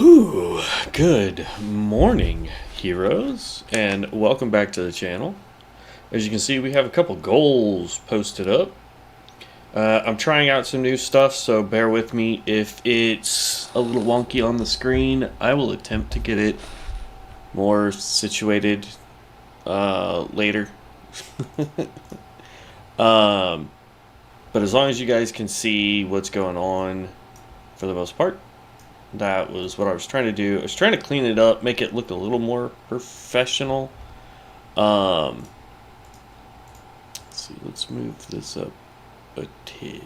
Whew, good morning, heroes, and welcome back to the channel. As you can see, we have a couple goals posted up. I'm trying out some new stuff, so bear with me if it's a little wonky on the screen. I will attempt to get it more situated later. But as long as you guys can see what's going on for the most part, that was what I was trying to do. I was trying to clean it up, make it look a little more professional. Let's see, let's move this up a tidge.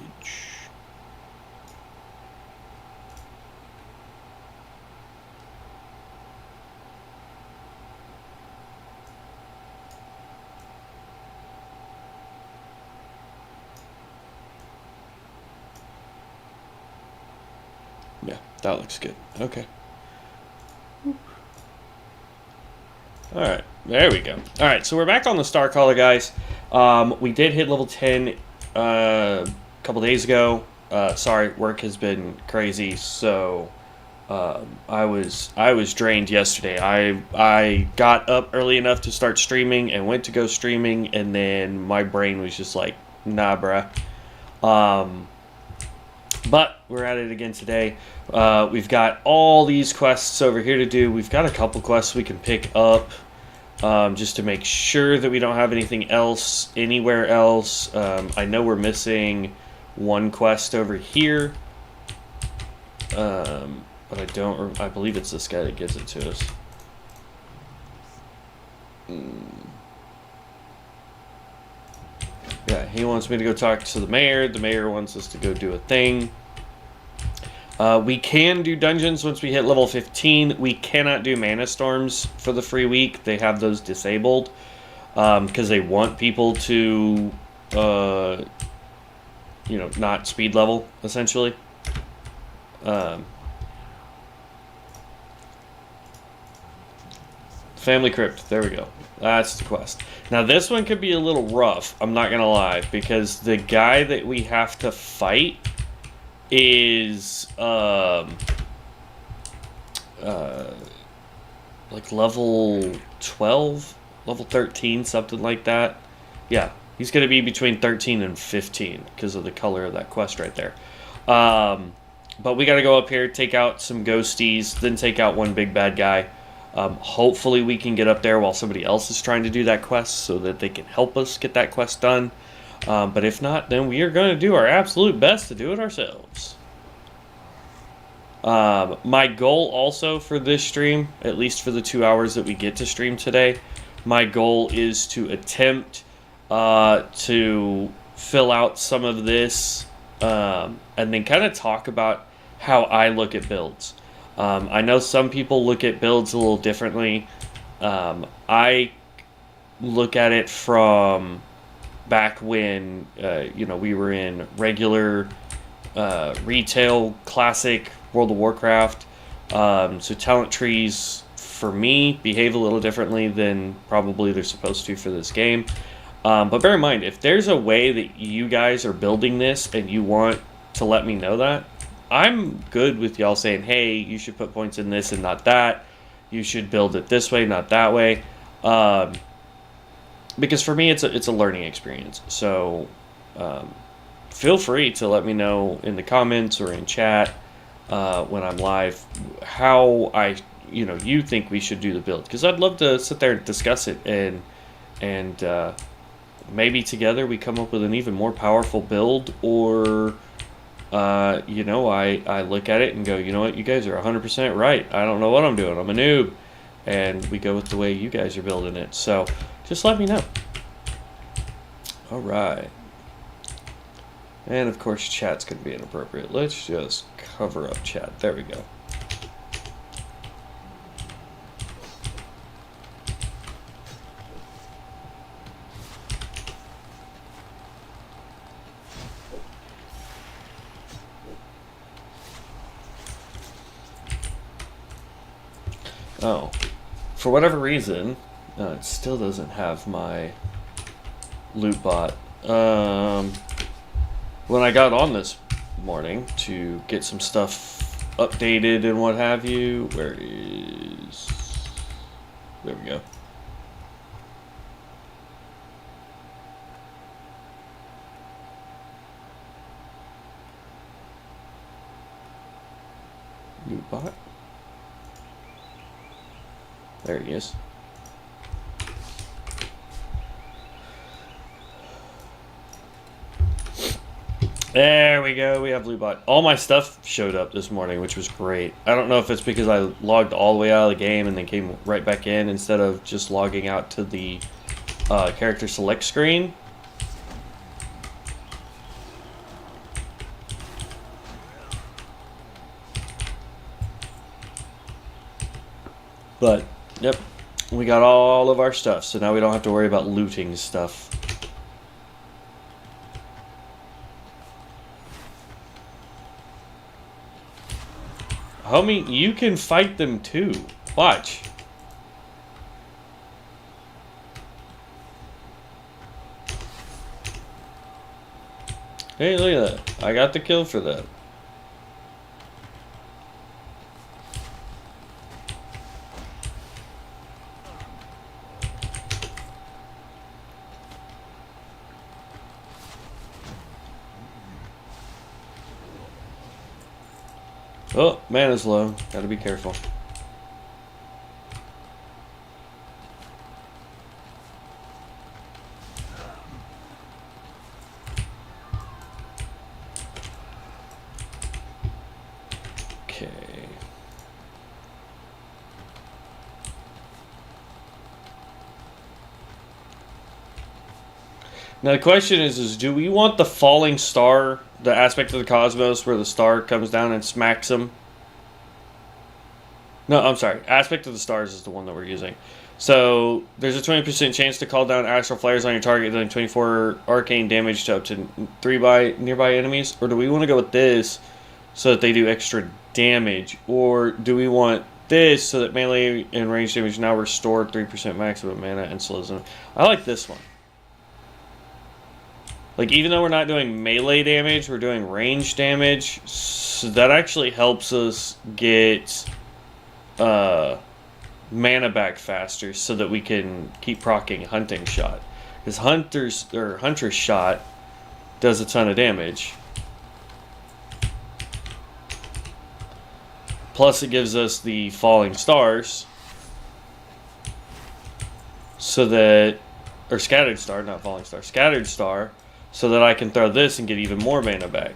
Yeah, that looks good. Okay. Alright, there we go. Alright, so we're back on the Starcaller, guys. We did hit level 10 a couple days ago. Sorry, work has been crazy, so I was drained yesterday. I got up early enough to start streaming and went to go streaming, and then my brain was just like, nah, bruh. But we're at it again today. We've got all these quests over here to do. We've got a couple quests we can pick up just to make sure that we don't have anything else anywhere else. I know we're missing one quest over here. But I believe it's this guy that gives it to us. Yeah, he wants me to go talk to the mayor. The mayor wants us to go do a thing. We can do dungeons once we hit level 15. We cannot do Manastorms for the free week. They have those disabled because they want people to, not speed level, essentially. Family Crypt, there we go. That's the quest. Now this one could be a little rough, I'm not gonna lie, because the guy that we have to fight is like level 12, level 13, something like that. Yeah, he's gonna be between 13 and 15 because of the color of that quest right there. But we gotta go up here, take out some ghosties, then take out one big bad guy. Hopefully we can get up there while somebody else is trying to do that quest so that they can help us get that quest done. But if not, then we are going to do our absolute best to do it ourselves. My goal also for this stream, at least for the 2 hours that we get to stream today, my goal is to attempt to fill out some of this and then kind of talk about how I look at builds. I know some people look at builds a little differently. I look at it from back when, we were in regular retail, classic World of Warcraft. So talent trees, for me, behave a little differently than probably they're supposed to for this game. But bear in mind, if there's a way that you guys are building this and you want to let me know that, I'm good with y'all saying, hey, you should put points in this and not that. You should build it this way, not that way. Because for me, it's a learning experience. So feel free to let me know in the comments or in chat when I'm live how you think we should do the build. Because I'd love to sit there and discuss it and maybe together we come up with an even more powerful build, or I look at it and go, you know what, you guys are 100% right. I don't know what I'm doing. I'm a noob. And we go with the way you guys are building it. So just let me know. All right. And of course, chat's going to be inappropriate. Let's just cover up chat. There we go. Oh, for whatever reason, it still doesn't have my loot bot. When I got on this morning to get some stuff updated and what have you. Where is... There we go. New bot. There he is. There we go. We have blue bot. All my stuff showed up this morning, which was great. I don't know if it's because I logged all the way out of the game and then came right back in instead of just logging out to the character select screen. But, yep, we got all of our stuff, so now we don't have to worry about looting stuff. Homie, you can fight them too. Watch. Hey, look at that. I got the kill for that. Oh, mana's low. Gotta be careful. Okay. Now the question is do we want the falling star, the aspect of the cosmos where the star comes down and smacks them? No, I'm sorry. Aspect of the stars is the one that we're using. So there's a 20% chance to call down astral flares on your target, dealing 24 arcane damage to up to 3 by nearby enemies. Or do we want to go with this so that they do extra damage? Or do we want this so that melee and range damage now restore 3% maximum mana and slows them? I like this one. Like, even though we're not doing melee damage, we're doing range damage. So that actually helps us get mana back faster so that we can keep proccing hunting shot. Because hunter's shot does a ton of damage. Plus it gives us the falling stars. So that, or scattered star, not falling star, scattered star. So that I can throw this and get even more mana back.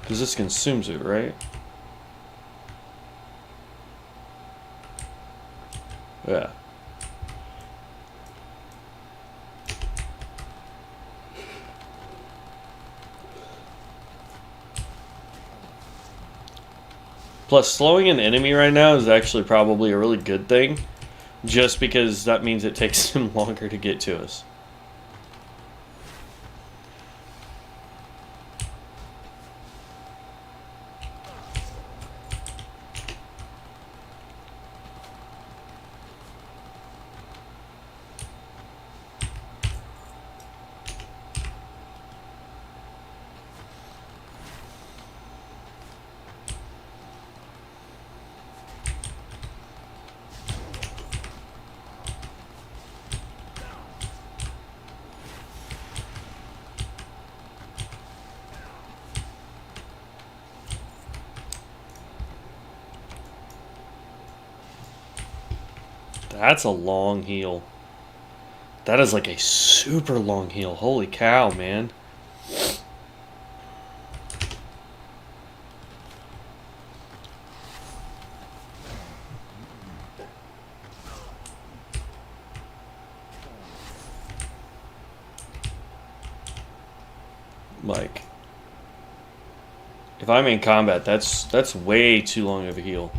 Because this consumes it, right? Yeah. Plus, slowing an enemy right now is actually probably a really good thing, just because that means it takes him longer to get to us. That's a long heal. That is like a super long heal. Holy cow, man. Like, if I'm in combat, that's way too long of a heal.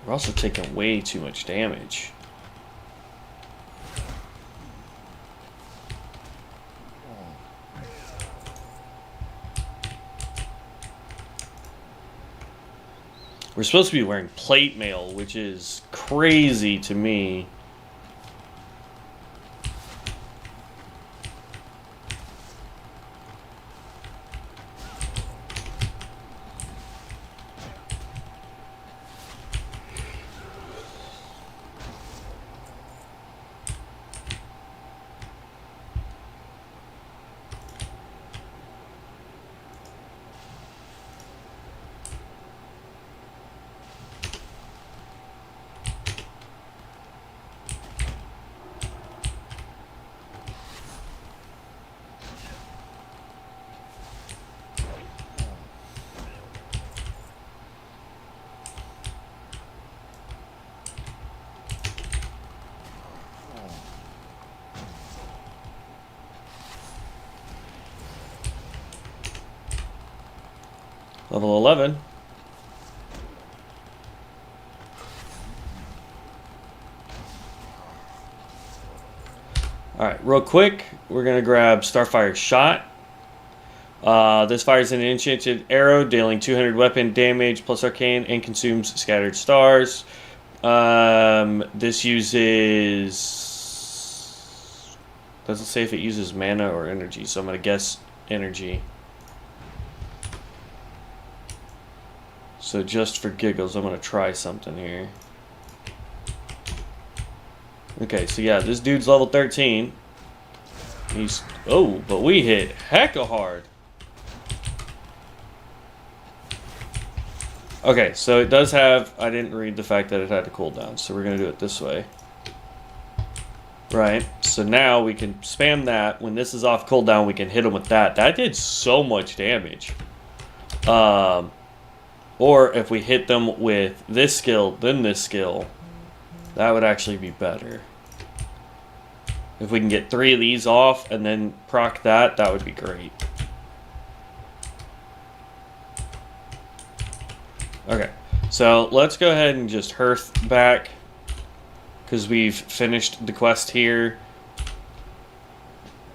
We're also taking way too much damage. We're supposed to be wearing plate mail, which is crazy to me. Level 11. Alright, real quick, we're going to grab Starfire's Shot. This fires an enchanted arrow, dealing 200 weapon damage plus arcane and consumes scattered stars. This uses... doesn't say if it uses mana or energy, so I'm going to guess energy. So just for giggles, I'm going to try something here. Okay, so yeah, this dude's level 13. He's... oh, but we hit hecka hard. Okay, so it does have... I didn't read the fact that it had a cooldown, so we're going to do it this way. Right, so now we can spam that. When this is off cooldown, we can hit him with that. That did so much damage. Or if we hit them with this skill, then this skill, that would actually be better. If we can get 3 of these off and then proc that, that would be great. Okay, so let's go ahead and just hearth back, because we've finished the quest here.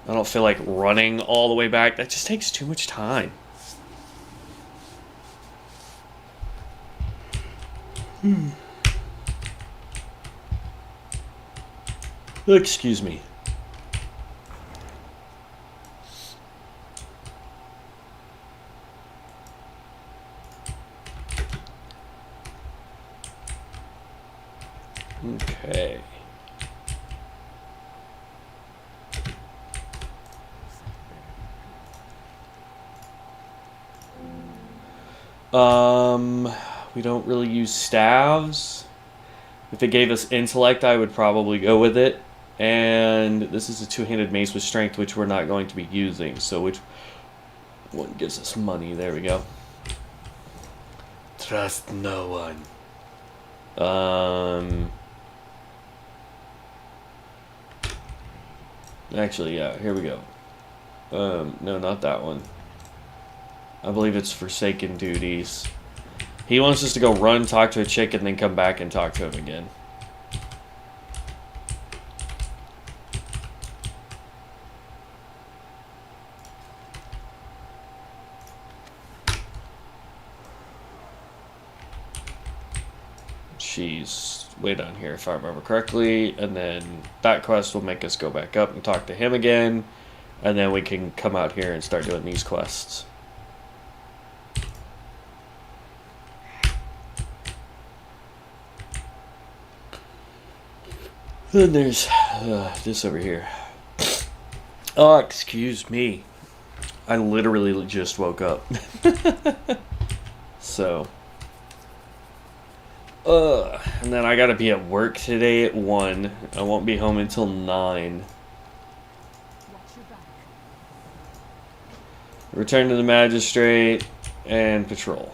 I don't feel like running all the way back. That just takes too much time. Excuse me. Okay. We don't really use staves. If it gave us intellect, I would probably go with it. And this is a two-handed mace with strength, which we're not going to be using. So which one gives us money? There we go. Trust no one. Actually, yeah, here we go. No, not that one. I believe it's Forsaken Duties. He wants us to go run, talk to a chick, and then come back and talk to him again. She's way down here, if I remember correctly. And then that quest will make us go back up and talk to him again. And then we can come out here and start doing these quests. Then there's this over here. Oh, excuse me. I literally just woke up. So. And then I gotta be at work today at 1. I won't be home until 9. Return to the magistrate and patrol.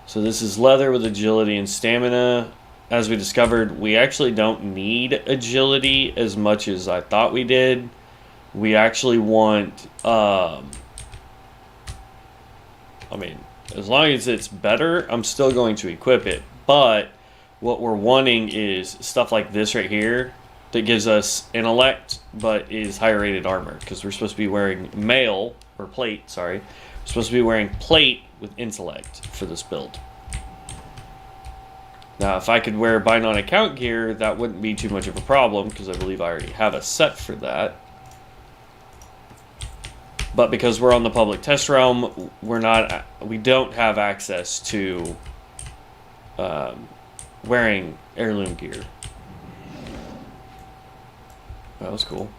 So this is leather with agility and stamina. As we discovered, we actually don't need agility as much as I thought we did. We actually want, I mean, as long as it's better, I'm still going to equip it. But what we're wanting is stuff like this right here. that gives us intellect, but is higher rated armor, because we're supposed to be wearing mail, or plate, sorry. We're supposed to be wearing plate with intellect for this build. Now, if I could wear bind on account gear, that wouldn't be too much of a problem, because I believe I already have a set for that. But because we're on the public test realm, we don't have access to wearing heirloom gear. That was cool.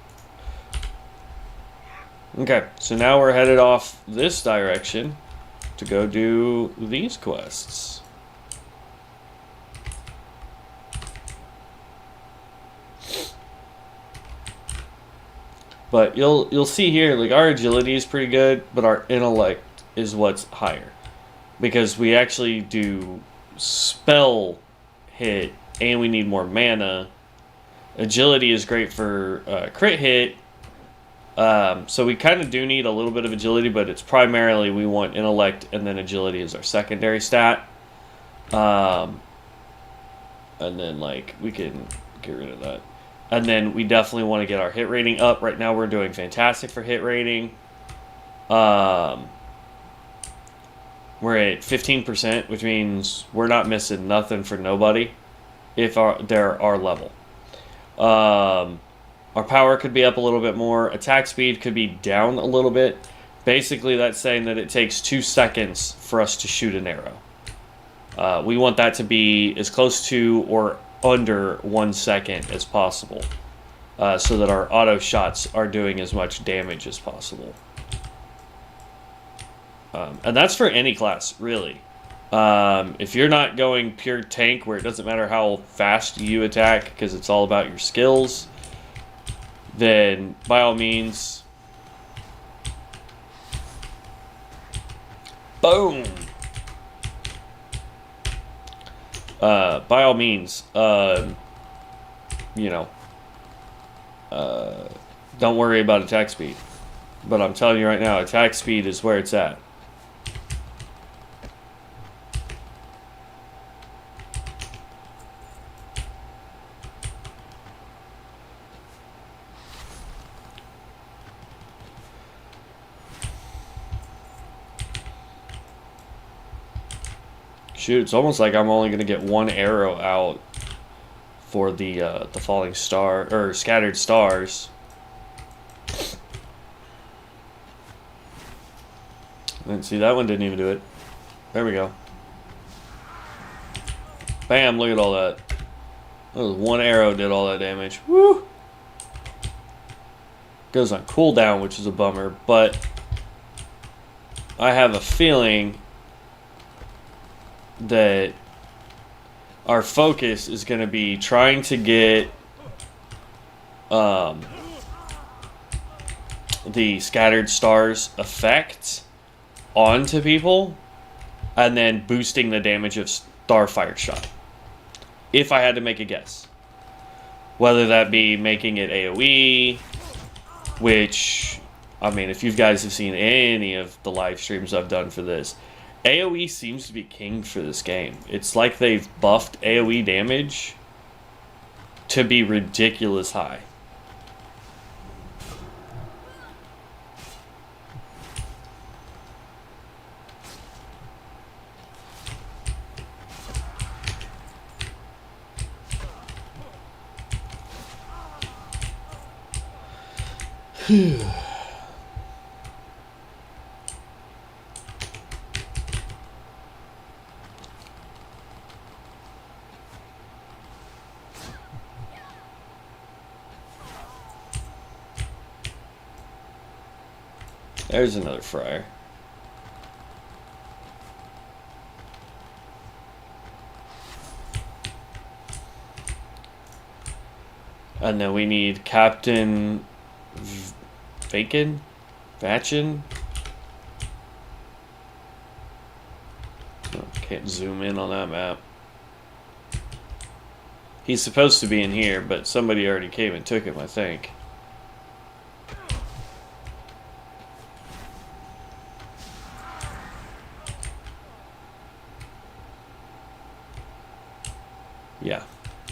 Okay, so now we're headed off this direction to go do these quests. But you'll see here, like, our agility is pretty good, but our intellect is what's higher. Because we actually do spell hit, and we need more mana. Agility is great for crit hit, so we kind of do need a little bit of agility, but it's primarily we want intellect, and then agility is our secondary stat. And then, like, we can get rid of that. And then we definitely want to get our hit rating up. Right now we're doing fantastic for hit rating. We're at 15%, which means we're not missing nothing for nobody if they're our level. Our power could be up a little bit more. Attack speed could be down a little bit. Basically, that's saying that it takes 2 seconds for us to shoot an arrow. We want that to be as close to or under 1 second as possible, so that our auto shots are doing as much damage as possible. And that's for any class, really. If you're not going pure tank, where it doesn't matter how fast you attack, because it's all about your skills, then by all means, boom! By all means, don't worry about attack speed. But I'm telling you right now, attack speed is where it's at. Shoot, it's almost like I'm only going to get 1 arrow out for the falling star, or scattered stars. And see, that one didn't even do it. There we go. Bam, look at all that. That was 1 arrow did all that damage. Woo! Goes on cooldown, which is a bummer, but I have a feeling that our focus is going to be trying to get the scattered stars effect onto people, and then boosting the damage of Starfire Shot. If I had to make a guess. Whether that be making it AoE, which, I mean, if you guys have seen any of the live streams I've done for this, AoE seems to be king for this game. It's like they've buffed AoE damage to be ridiculous high. There's another friar. And then we need Captain Vachin? Oh, can't zoom in on that map. He's supposed to be in here, but somebody already came and took him, I think. Yeah,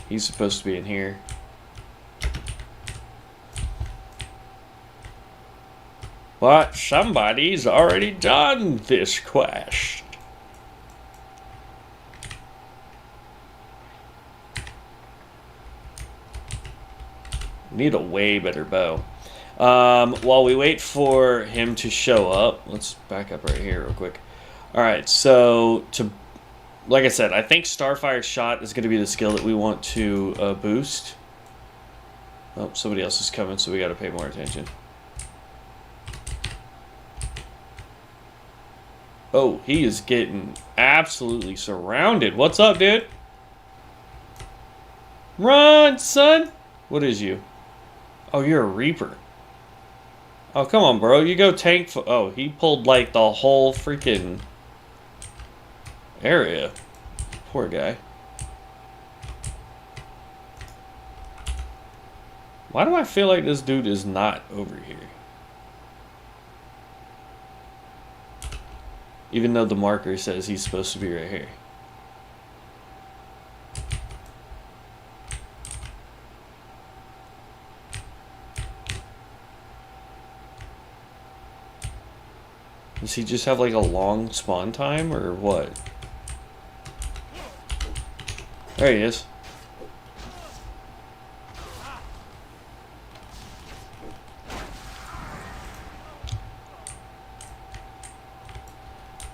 he's supposed to be in here. But somebody's already done this quest. Need a way better bow. While we wait for him to show up, let's back up right here real quick. Alright, so like I said, I think Starfire Shot is going to be the skill that we want to boost. Oh, somebody else is coming, so we got to pay more attention. Oh, he is getting absolutely surrounded. What's up, dude? Run, son! What is you? Oh, you're a Reaper. Oh, come on, bro. You go tank. Oh, he pulled like the whole freaking area. Poor guy. Why do I feel like this dude is not over here? Even though the marker says he's supposed to be right here. Does he just have like a long spawn time or what? There he is.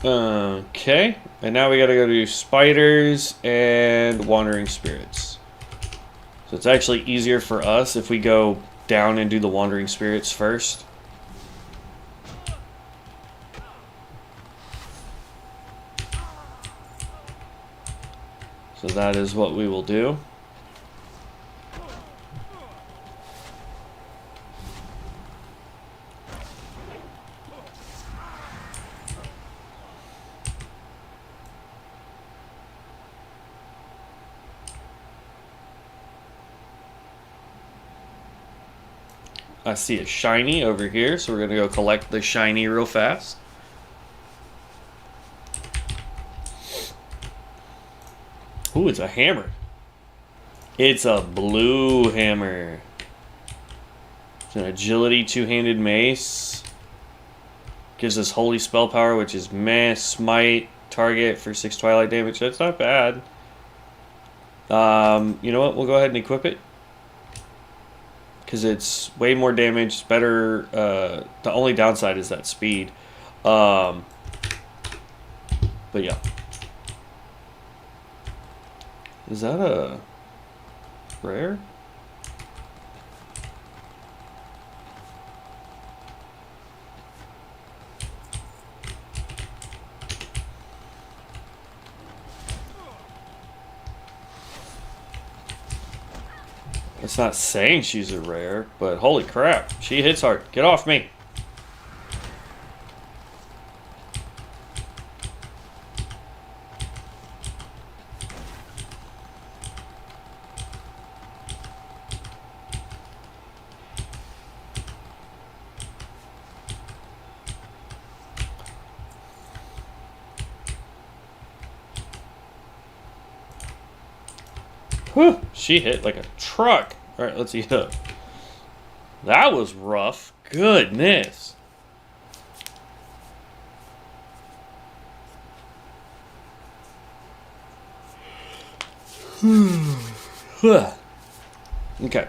Okay, and now we gotta go do spiders and wandering spirits. So it's actually easier for us if we go down and do the wandering spirits first. So that is what we will do. I see a shiny over here, so we're going to go collect the shiny real fast. Ooh, it's a hammer. It's a blue hammer. It's an agility two-handed mace. Gives us holy spell power, which is meh, smite, target for 6 twilight damage. That's not bad. You know what? We'll go ahead and equip it. Because it's way more damage, it's better. The only downside is that speed. But yeah. Is that a rare? It's not saying she's a rare, but holy crap, she hits hard. Get off me. Whew, she hit like a truck. All right, let's eat up. That was rough. Goodness. Okay.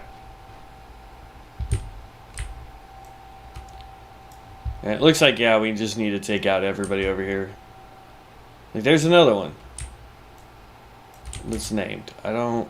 And it looks like, yeah, we just need to take out everybody over here. Like, there's another one that's named. I don't...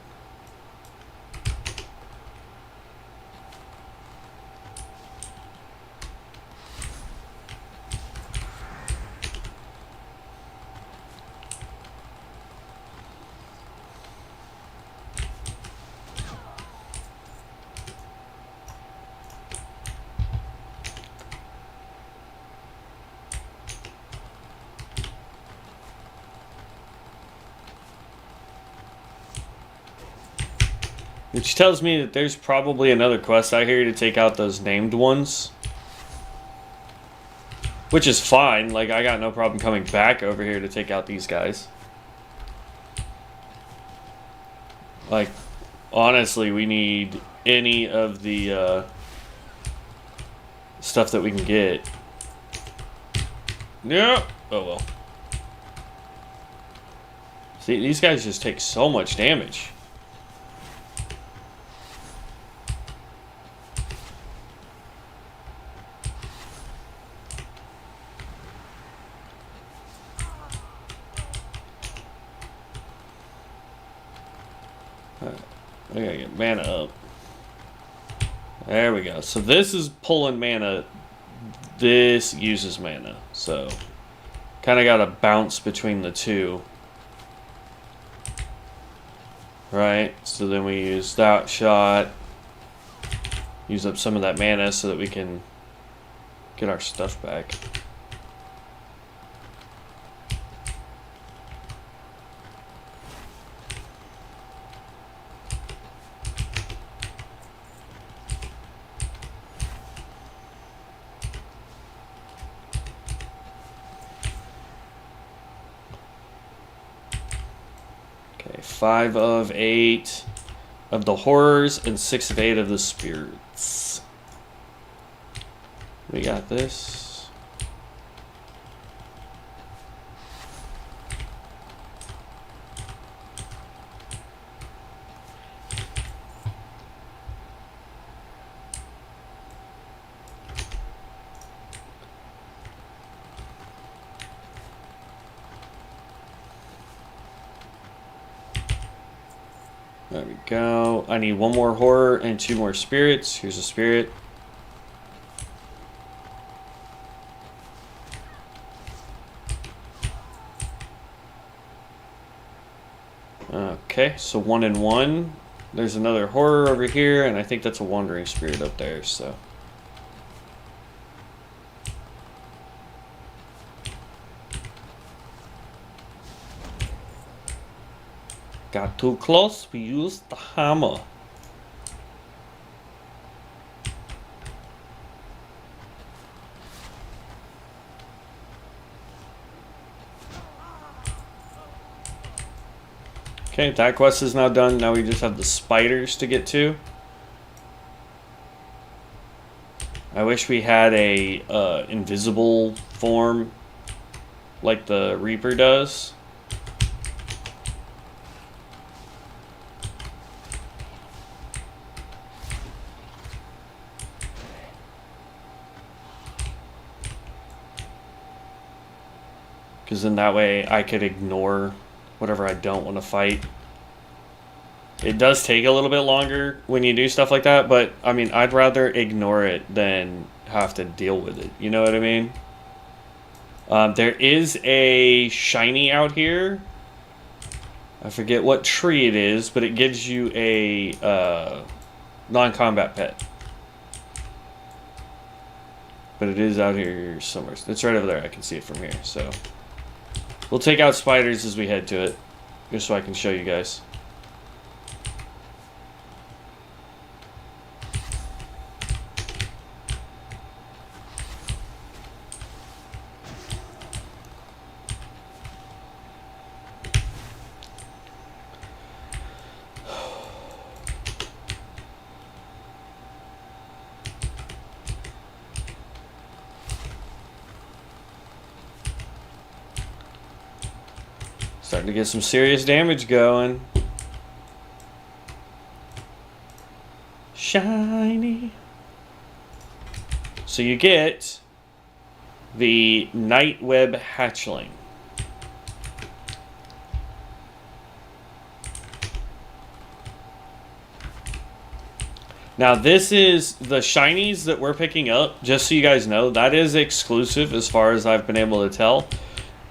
Which tells me that there's probably another quest out here to take out those named ones. Which is fine. Like, I got no problem coming back over here to take out these guys. Like, honestly, we need any of the stuff that we can get. Yeah. Oh well. See, these guys just take so much damage. Alright, I gotta get mana up. There we go. So this is pulling mana. This uses mana. So kind of got to bounce between the two. Right? So then we use that shot. Use up some of that mana so that we can get our stuff back. Okay, 5 of 8 of the horrors and 6 of 8 of the spirits. We got this. There we go. I need 1 more horror and 2 more spirits. Here's a spirit. Okay, so 1 and 1. There's another horror over here, and I think that's a wandering spirit up there, so. Got too close, we used the hammer. Okay, that quest is now done. Now we just have the spiders to get to. I wish we had a invisible form like the Reaper does. Because then that way I could ignore whatever I don't want to fight. It does take a little bit longer when you do stuff like that, but I mean, I'd rather ignore it than have to deal with it. You know what I mean? There is a shiny out here. I forget what tree it is, but it gives you a non-combat pet. But it is out here somewhere. It's right over there. I can see it from here, so. We'll take out spiders as we head to it, just so I can show you guys. Starting to get some serious damage going. Shiny. So you get the Nightweb Hatchling. Now this is the shinies that we're picking up, just so you guys know, that is exclusive as far as I've been able to tell.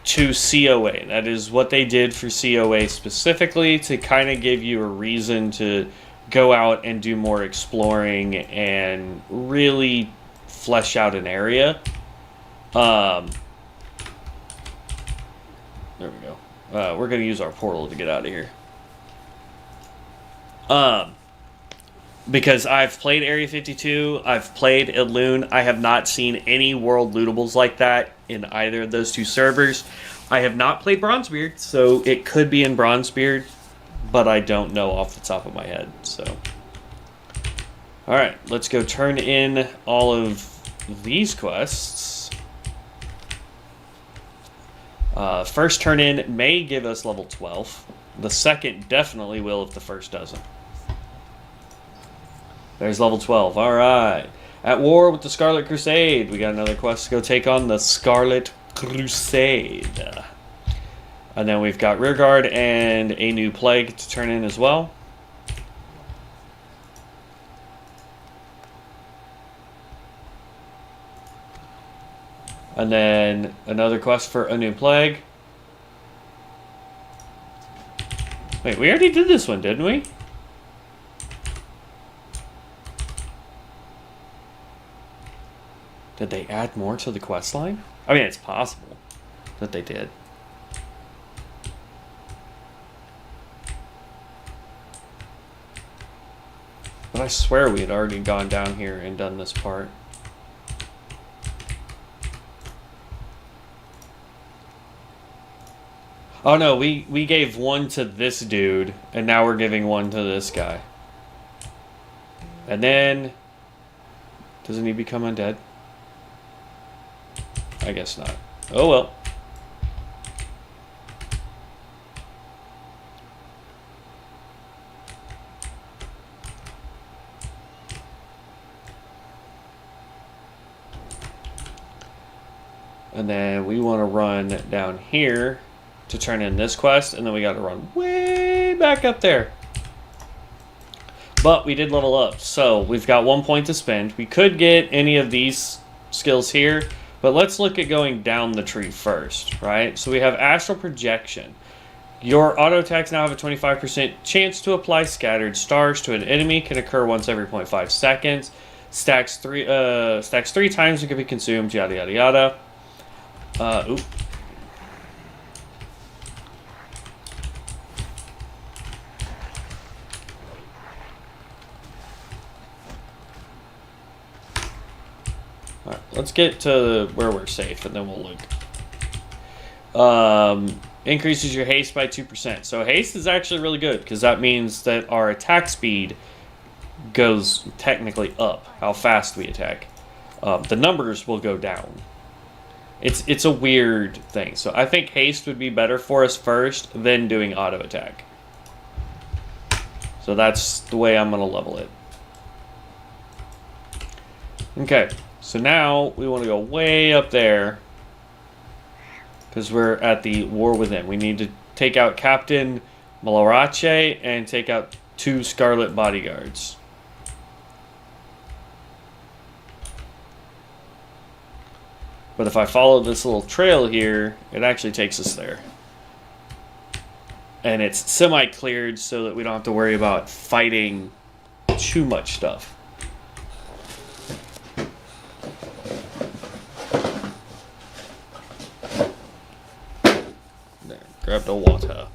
To CoA. That is what they did for CoA specifically, to kind of give you a reason to go out and do more exploring and really flesh out an area. There we go. We're going to use our portal to get out of here. Because I've played Area 52, I've played Idlune, I have not seen any world lootables like that in either of those 2 servers. I have not played Bronzebeard, so it could be in Bronzebeard, but I don't know off the top of my head, so. Alright, let's go turn in all of these quests. First turn in may give us level 12. The second definitely will if the first doesn't. There's level 12. Alright. At war with the Scarlet Crusade. We got another quest to go take on the Scarlet Crusade. And then we've got Rearguard and a new Plague to turn in as well. And then another quest for a new Plague. Wait, we already did this one, didn't we? Did they add more to the quest line? I mean, it's possible that they did. But I swear we had already gone down here and done this part. Oh no, we gave one to this dude, and now we're giving one to this guy. And then... doesn't he become undead? I guess not. Oh well. And then we want to run down here to turn in this quest, and then we got to run way back up there. But we did level up, so we've got 1 point to spend. We could get any of these skills here, but let's look at going down the tree first, right? So we have Astral Projection. Your auto attacks now have a 25% chance to apply Scattered Stars to an enemy. Can occur once every 0.5 seconds. Stacks three times and can be consumed, yada yada yada. Oop. Alright, let's get to where we're safe, and then we'll look. Increases your haste by 2%. So haste is actually really good, because that means that our attack speed goes technically up, how fast we attack. The numbers will go down. It's a weird thing. So I think haste would be better for us first, then doing auto attack. So that's the way I'm going to level it. Okay, so now we want to go way up there, because we're at the War Within. We need to take out Captain Malarache and take out 2 Scarlet Bodyguards. But if I follow this little trail here, it actually takes us there. And it's semi-cleared so that we don't have to worry about fighting too much stuff. There, grab the water.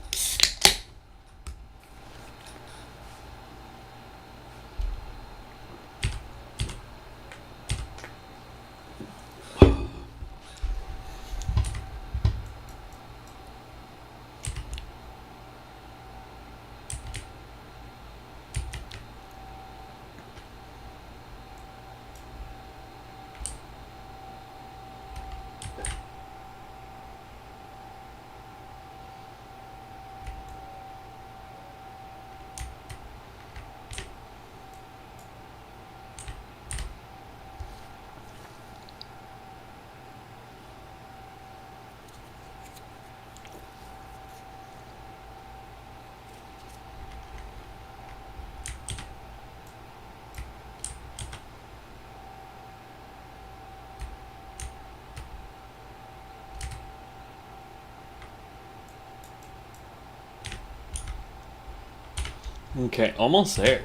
Okay, almost there.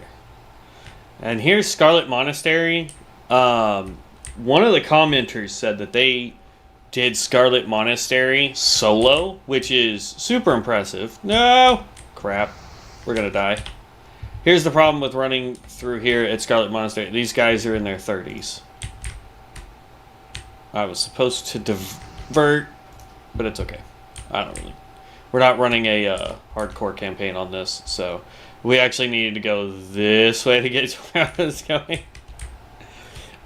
And here's Scarlet Monastery. One of the commenters said that they did Scarlet Monastery solo, which is super impressive. No! Crap. We're gonna die. Here's the problem with running through here at Scarlet Monastery. These guys are in their 30s. I was supposed to divert, but it's okay. I don't really... We're not running a hardcore campaign on this, so... We actually needed to go this way to get to where I was going.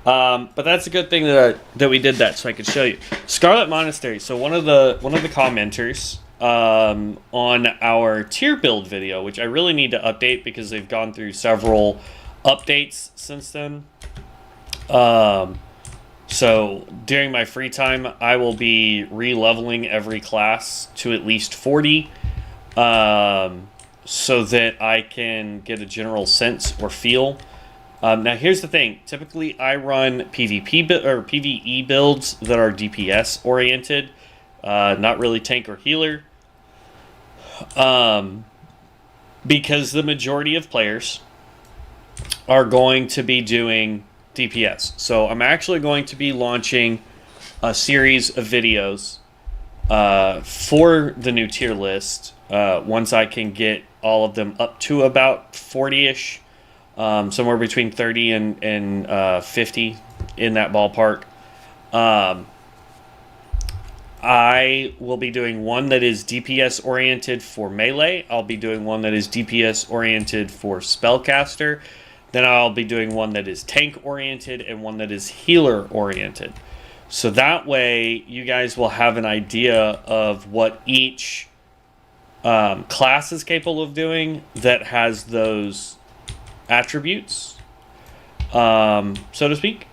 But that's a good thing that we did that, so I could show you Scarlet Monastery. So one of the commenters on our tier build video, which I really need to update because they've gone through several updates since then. So during my free time, I will be re-leveling every class to at least 40, so that I can get a general sense or feel. Now here's the thing. Typically, I run PvE builds that are DPS oriented, not really tank or healer, because the majority of players are going to be doing DPS. So I'm actually going to be launching a series of videos for the new tier list once I can get all of them up to about 40-ish. Somewhere between 30 and 50 in that ballpark. I will be doing one that is DPS oriented for melee. I'll be doing one that is DPS oriented for spellcaster. Then I'll be doing one that is tank oriented and one that is healer oriented. So that way you guys will have an idea of what each class is capable of doing that has those attributes, so to speak,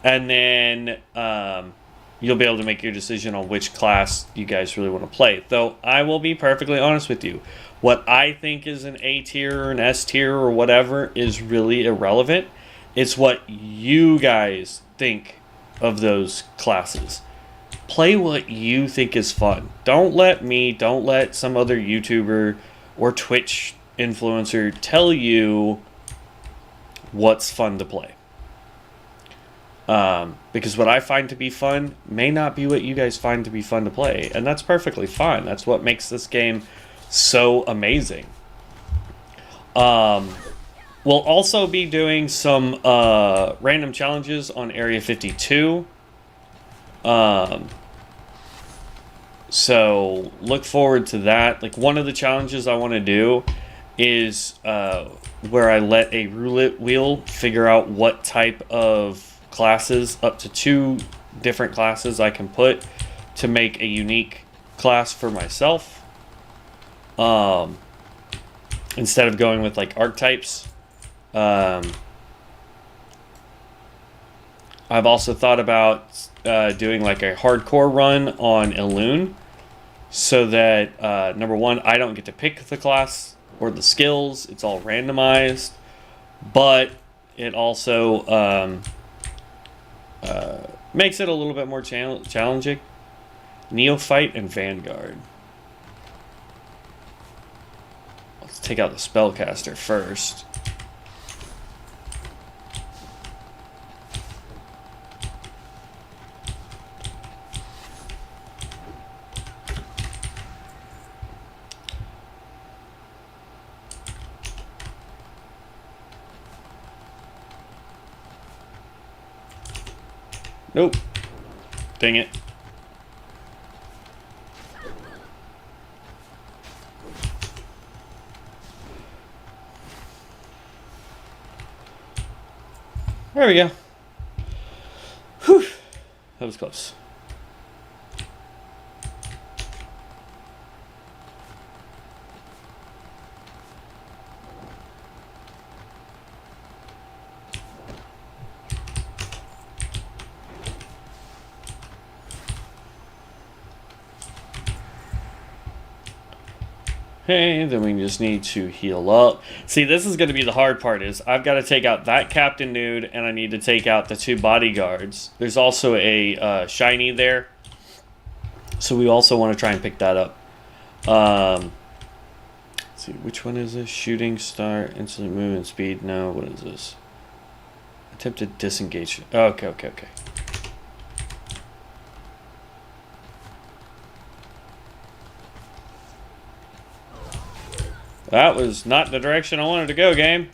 and then you'll be able to make your decision on which class you guys really want to play. Though I will be perfectly honest with you, what I think is an A tier or an S tier or whatever is really irrelevant. It's what you guys think of those classes. Play what you think is fun. Don't let some other YouTuber or Twitch influencer tell you what's fun to play. Because what I find to be fun may not be what you guys find to be fun to play, and that's perfectly fine. That's what makes this game so amazing. We'll also be doing some random challenges on Area 52. So look forward to that. Like, one of the challenges I want to do is where I let a roulette wheel figure out what type of classes, up to 2 different classes I can put to make a unique class for myself. Instead of going with like archetypes. I've also thought about doing like a hardcore run on Elune, so that number one, I don't get to pick the class or the skills. It's all randomized, but it also makes it a little bit more challenging. Neophyte and Vanguard. Let's take out the Spellcaster first. Nope. Dang it. There we go. Whew. That was close. Okay, then we just need to heal up. See, this is going to be the hard part, is I've got to take out that Captain Nude, and I need to take out the 2 bodyguards. There's also a shiny there, so we also want to try and pick that up. Let's see, which one is this? Shooting Star, Instant Movement Speed. No, what is this? Attempted disengage. Okay. That was not the direction I wanted to go, game.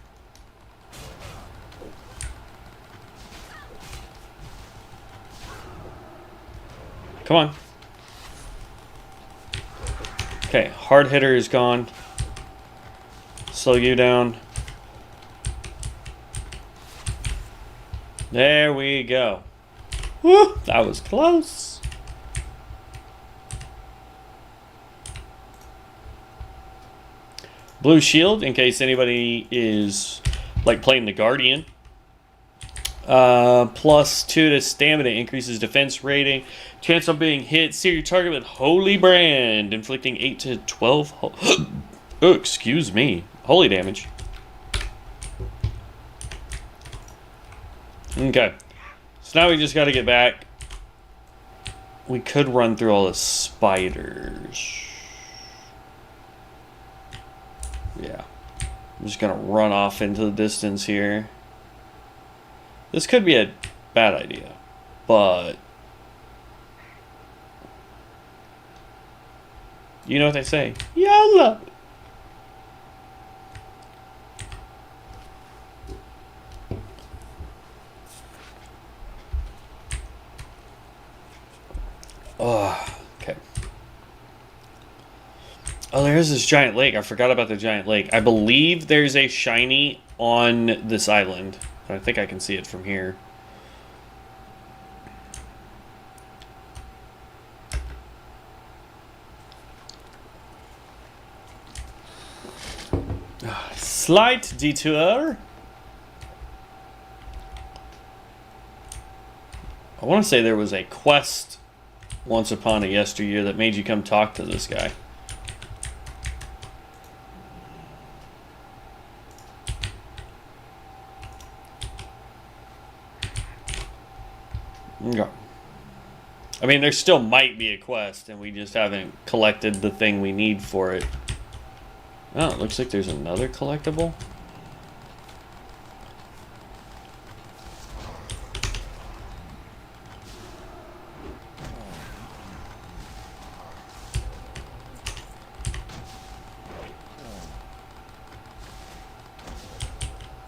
Come on. Okay, hard hitter is gone. Slow you down. There we go. Woo, that was close. Blue shield, in case anybody is like playing the Guardian. +2 to stamina, increases defense rating, chance of being hit, sear your target with Holy Brand, inflicting 8 to 12 oh, excuse me, holy damage. Okay, so now we just got to get back. We could run through all the spiders. Yeah, I'm just gonna run off into the distance here. This could be a bad idea, but you know what they say, YOLO! Oh, okay. Oh, there's this giant lake. I forgot about the giant lake. I believe there's a shiny on this island. I think I can see it from here. Slight detour. I want to say there was a quest once upon a yesteryear that made you come talk to this guy. Okay. I mean, there still might be a quest, and we just haven't collected the thing we need for it. Oh, it looks like there's another collectible.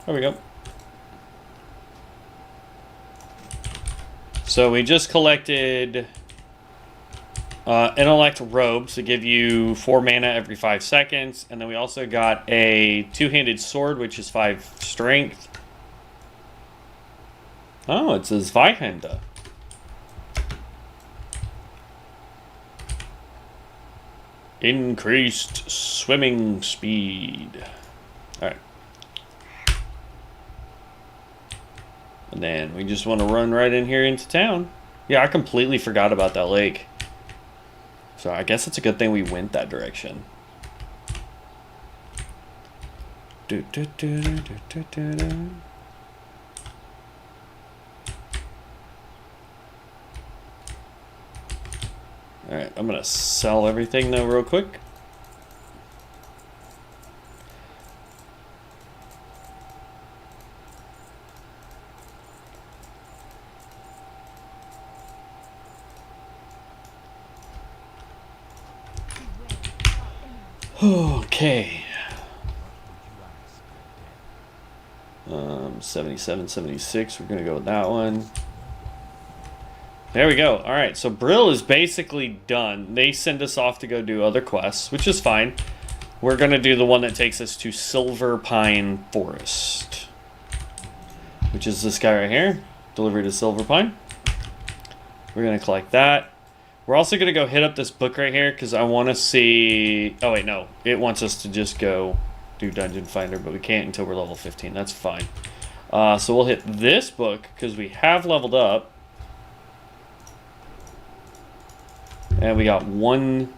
There we go. So we just collected Intellect Robes to give you 4 mana every 5 seconds. And then we also got a 2-handed sword, which is 5 strength. Oh, it says Zweihände. Increased swimming speed. Alright. And then we just want to run right in here into town. Yeah, I completely forgot about that lake. So I guess it's a good thing we went that direction. Alright, I'm going to sell everything though real quick. Okay. 77, 76. We're gonna go with that one. There we go. All right. So Brill is basically done. They send us off to go do other quests, which is fine. We're gonna do the one that takes us to Silver Pine Forest, which is this guy right here. Delivery to Silver Pine. We're gonna collect that. We're also going to go hit up this book right here because I want to see... Oh, wait, no. It wants us to just go do Dungeon Finder, but we can't until we're level 15. That's fine. So we'll hit this book because we have leveled up. And we got one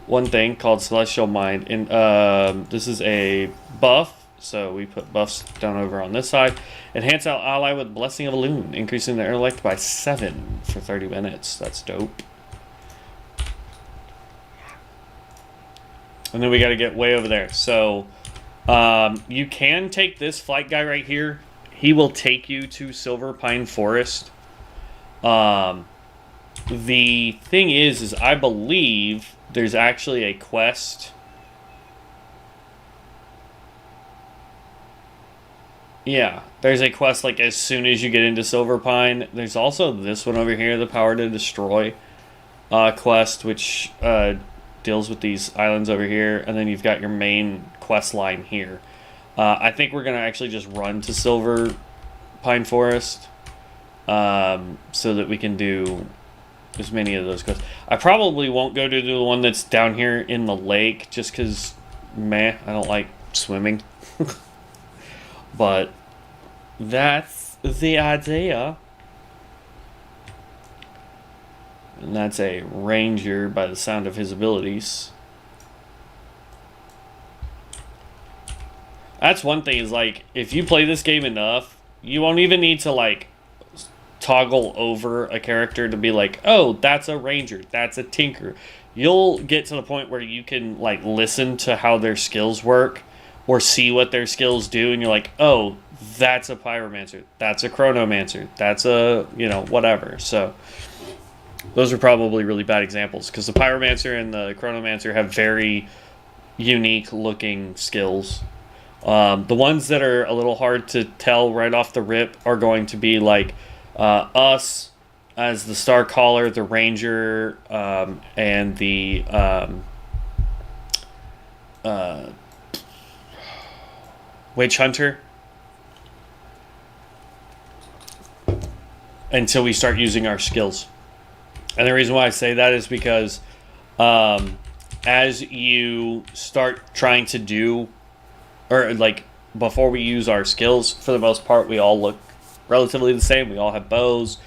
thing called Celestial Mind. And this is a buff. So we put buffs down over on this side. Enhance our ally with Blessing of Elune, increasing their intellect by 7 for 30 minutes. That's dope. And then we got to get way over there. So you can take this flight guy right here. He will take you to Silver Pine Forest. The thing is I believe there's actually a quest. Yeah, there's a quest like as soon as you get into Silver Pine. There's also this one over here, the Power to Destroy quest, which deals with these islands over here. And then you've got your main quest line here. I think we're going to actually just run to Silver pine forest, so that we can do as many of those quests. I probably won't go to the one that's down here in the lake, just because, I don't like swimming. But that's the idea. And that's a ranger by the sound of his abilities. That's one thing, is like, if you play this game enough, you won't even need to like toggle over a character to be like, oh, that's a ranger, that's a tinker. You'll get to the point where you can like listen to how their skills work or see what their skills do, and you're like, oh, that's a pyromancer, that's a chronomancer, that's a, you know, whatever. So those are probably really bad examples, because the pyromancer and the chronomancer have very unique looking skills. The ones that are a little hard to tell right off the rip are going to be like us as the Starcaller, the Ranger, and the Witch Hunter, until we start using our skills. And the reason why I say that is because as you start trying to do, or like before we use our skills, for the most part, we all look relatively the same. We all have bows.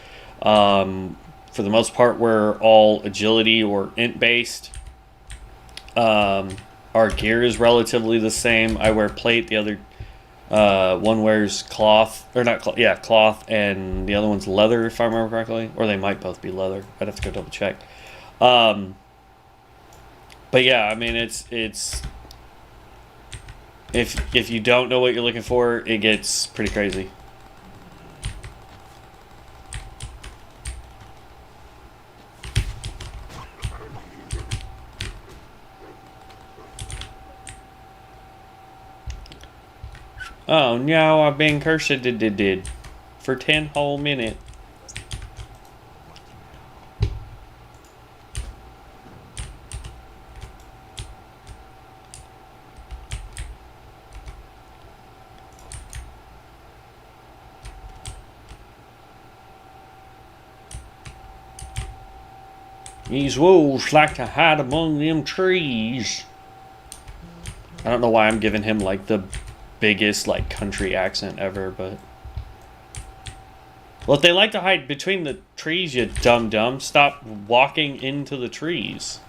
For the most part, we're all agility or int based. Our gear is relatively the same. I wear plate. The other one wears cloth, or not cloth, yeah, cloth, and the other one's leather, if I remember correctly, or they might both be leather. I'd have to go double check. But yeah, I mean, it's if you don't know what you're looking for, it gets pretty crazy. Oh no, I've been cursed for 10 whole minutes. These wolves like to hide among them trees. I don't know why I'm giving him like the biggest like country accent ever, but well, if they like to hide between the trees, you dum-dum, stop walking into the trees.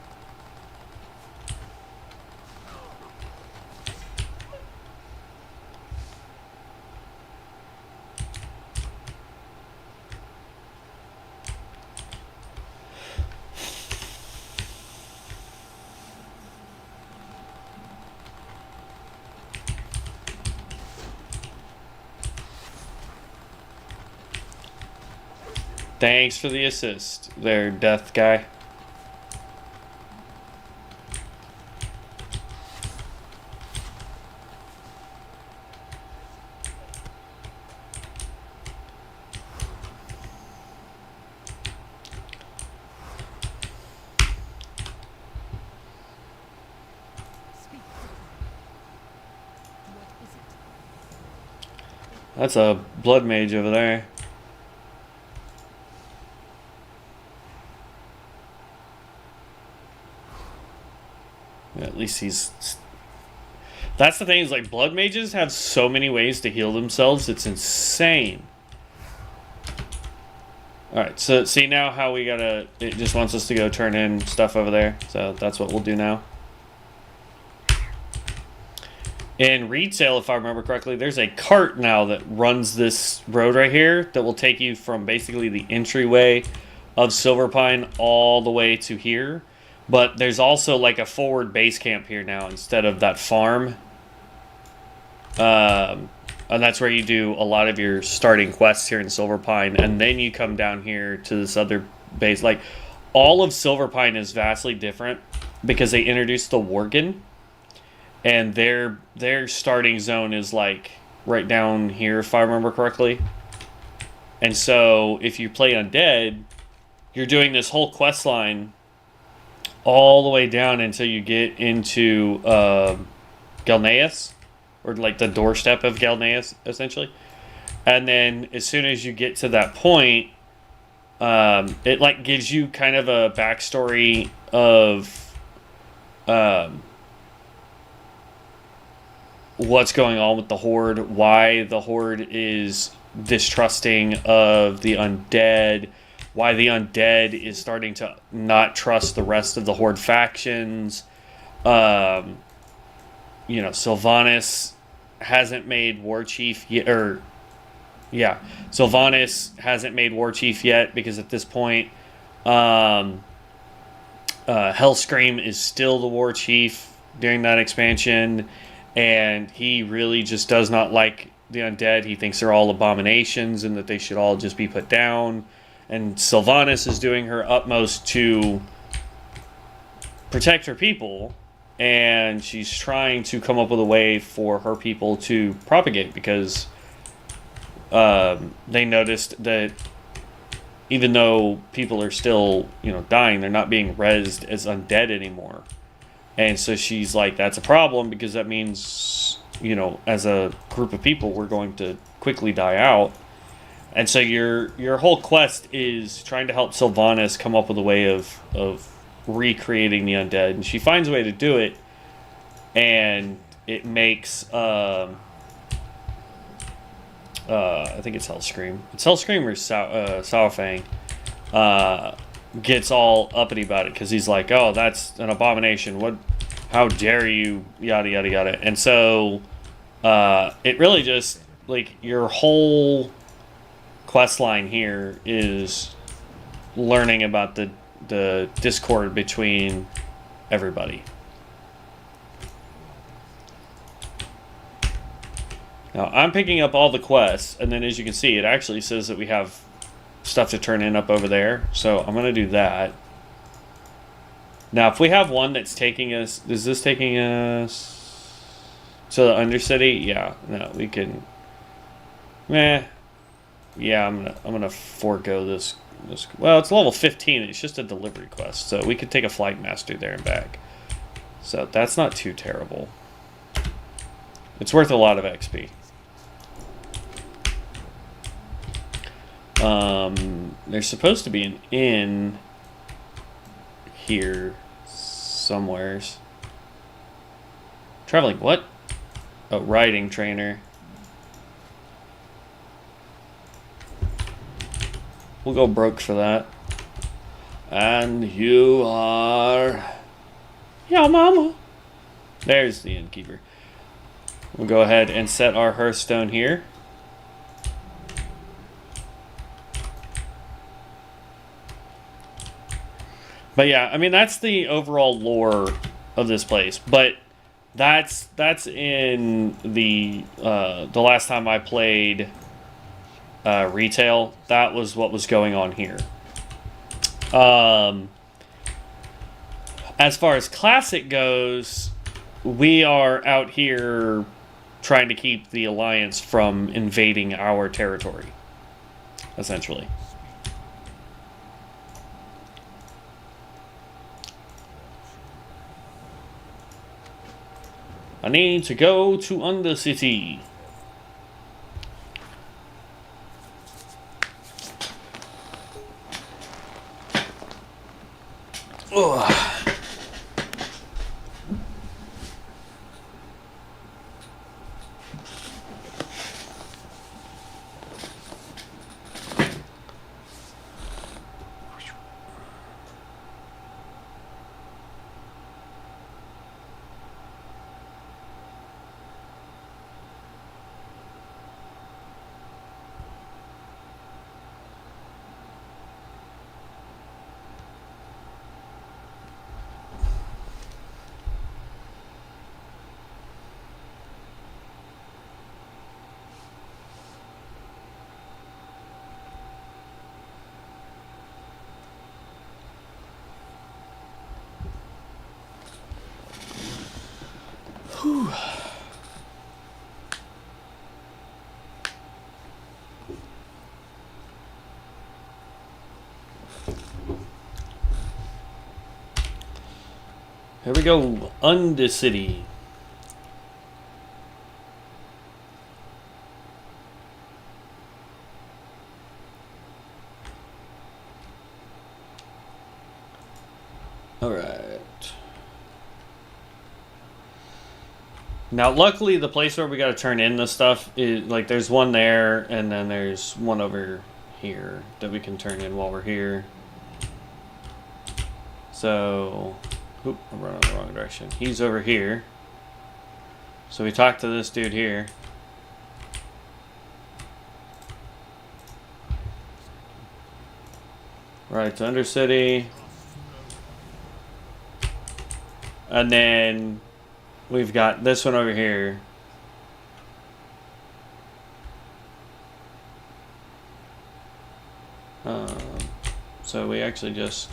Thanks for the assist there, death guy. That's a blood mage over there. At least he's... That's the thing, is like blood mages have so many ways to heal themselves, it's insane. Alright, so see now how we gotta... It just wants us to go turn in stuff over there, so that's what we'll do now. In retail, if I remember correctly, there's a cart now that runs this road right here that will take you from basically the entryway of Silverpine all the way to here. But there's also like a forward base camp here now instead of that farm. And that's where you do a lot of your starting quests here in Silverpine. And then you come down here to this other base. Like, all of Silverpine is vastly different because they introduced the Worgen. And their starting zone is like right down here, if I remember correctly. And so if you play Undead, you're doing this whole quest line all the way down until you get into Galneas, or like the doorstep of Galneas, essentially. And then as soon as you get to that point, it like gives you kind of a backstory of what's going on with the Horde, why the Horde is distrusting of the undead, why the undead is starting to not trust the rest of the Horde factions. Sylvanas hasn't made War Chief yet, Sylvanas hasn't made War Chief yet because at this point, Hellscream is still the War Chief during that expansion, and he really just does not like the undead. He thinks they're all abominations and that they should all just be put down. And Sylvanas is doing her utmost to protect her people, and she's trying to come up with a way for her people to propagate because they noticed that even though people are still, dying, they're not being rezzed as undead anymore. And so she's like, that's a problem because that means, as a group of people, we're going to quickly die out. And so your whole quest is trying to help Sylvanas come up with a way of recreating the undead. And she finds a way to do it, and it makes... I think it's Hellscream. It's Hellscream or Sourfang. Gets all uppity about it because he's like, "Oh, that's an abomination. What? How dare you?" Yada yada yada. And so, it really just like your whole quest line here is learning about the discord between everybody. Now, I'm picking up all the quests, and then as you can see, it actually says that we have stuff to turn in up over there, so I'm going to do that. Now, if we have one that's taking us... Is this taking us to the Undercity? Yeah, no, we can... Yeah, I'm gonna forego this. Well, it's level 15, it's just a delivery quest, so we could take a Flight Master there and back. So that's not too terrible. It's worth a lot of XP. There's supposed to be an inn here somewheres. Traveling what? Oh, riding trainer. We'll go broke for that. And you are... Yeah, mama. There's the innkeeper. We'll go ahead and set our Hearthstone here. But yeah, I mean, that's the overall lore of this place. But that's in the last time I played retail. That was what was going on here. As far as classic goes, we are out here trying to keep the Alliance from invading our territory, essentially. I need to go to Undercity. Ugh. Whew. Here we go, Undercity. Now, luckily, the place where we got to turn in the stuff is like there's one there, and then there's one over here that we can turn in while we're here. So, oop, I'm running the wrong direction. He's over here. So we talked to this dude here. Right to Undercity. And then we've got this one over here. So we actually just...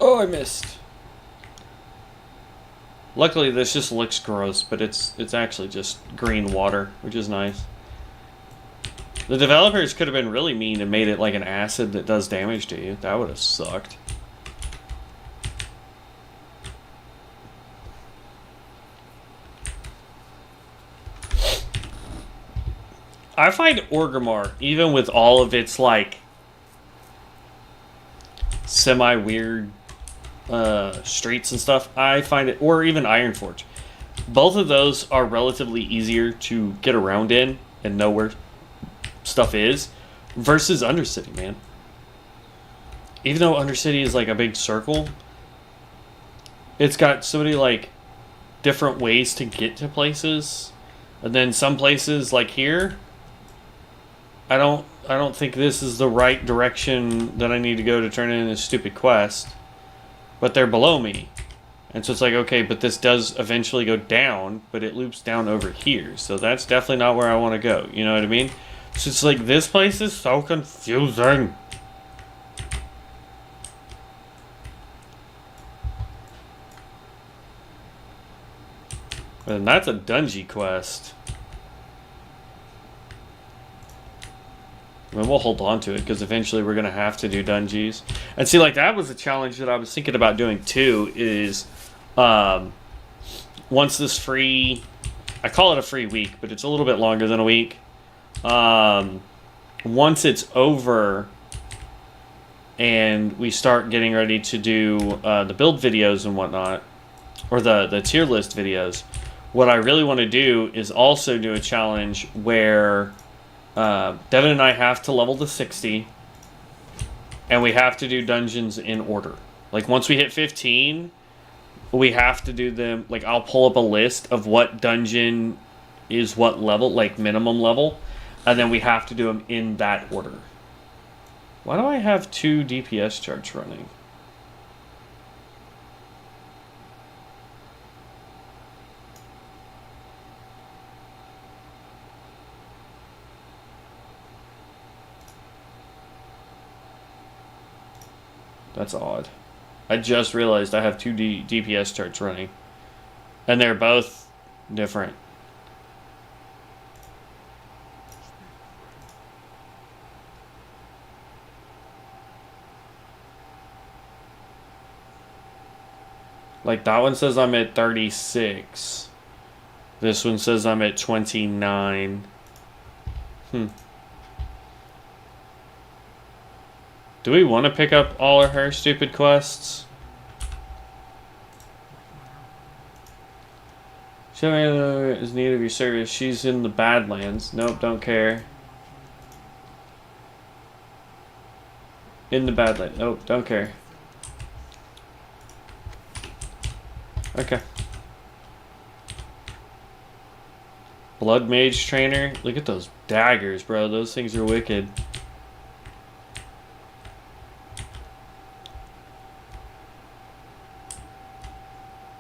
Oh, I missed. Luckily, this just looks gross, but it's actually just green water, which is nice. The developers could have been really mean and made it like an acid that does damage to you. That would have sucked. I find Orgrimmar, even with all of its like semi-weird streets and stuff, I find it, or even Ironforge, both of those are relatively easier to get around in and know where stuff is versus Undercity, man. Even though Undercity is like a big circle, it's got so many like different ways to get to places, and then some places like here, I don't think this is the right direction that I need to go to turn in this stupid quest, but they're below me. And so it's like, okay, but this does eventually go down, but it loops down over here. So that's definitely not where I want to go. You know what I mean? So it's like, this place is so confusing. And that's a dungeon quest. I mean, we'll hold on to it, because eventually we're going to have to do dungeons. And see, like, that was a challenge that I was thinking about doing, too, is... once this free... I call it a free week, but it's a little bit longer than a week. Once it's over, and we start getting ready to do the build videos and whatnot, or the tier list videos, what I really want to do is also do a challenge where... Devin and I have to level to 60, and we have to do dungeons in order. Like, once we hit 15, we have to do them, like, I'll pull up a list of what dungeon is what level, like, minimum level, and then we have to do them in that order. Why do I have 2 DPS charts running? That's odd. I just realized I have 2 DPS charts running. And they're both different. Like, that one says I'm at 36. This one says I'm at 29. Do we want to pick up all of her stupid quests? Show me is in need of your service. She's in the Badlands. Nope, don't care. In the Badlands. Nope, don't care. Okay. Blood Mage Trainer. Look at those daggers, bro. Those things are wicked.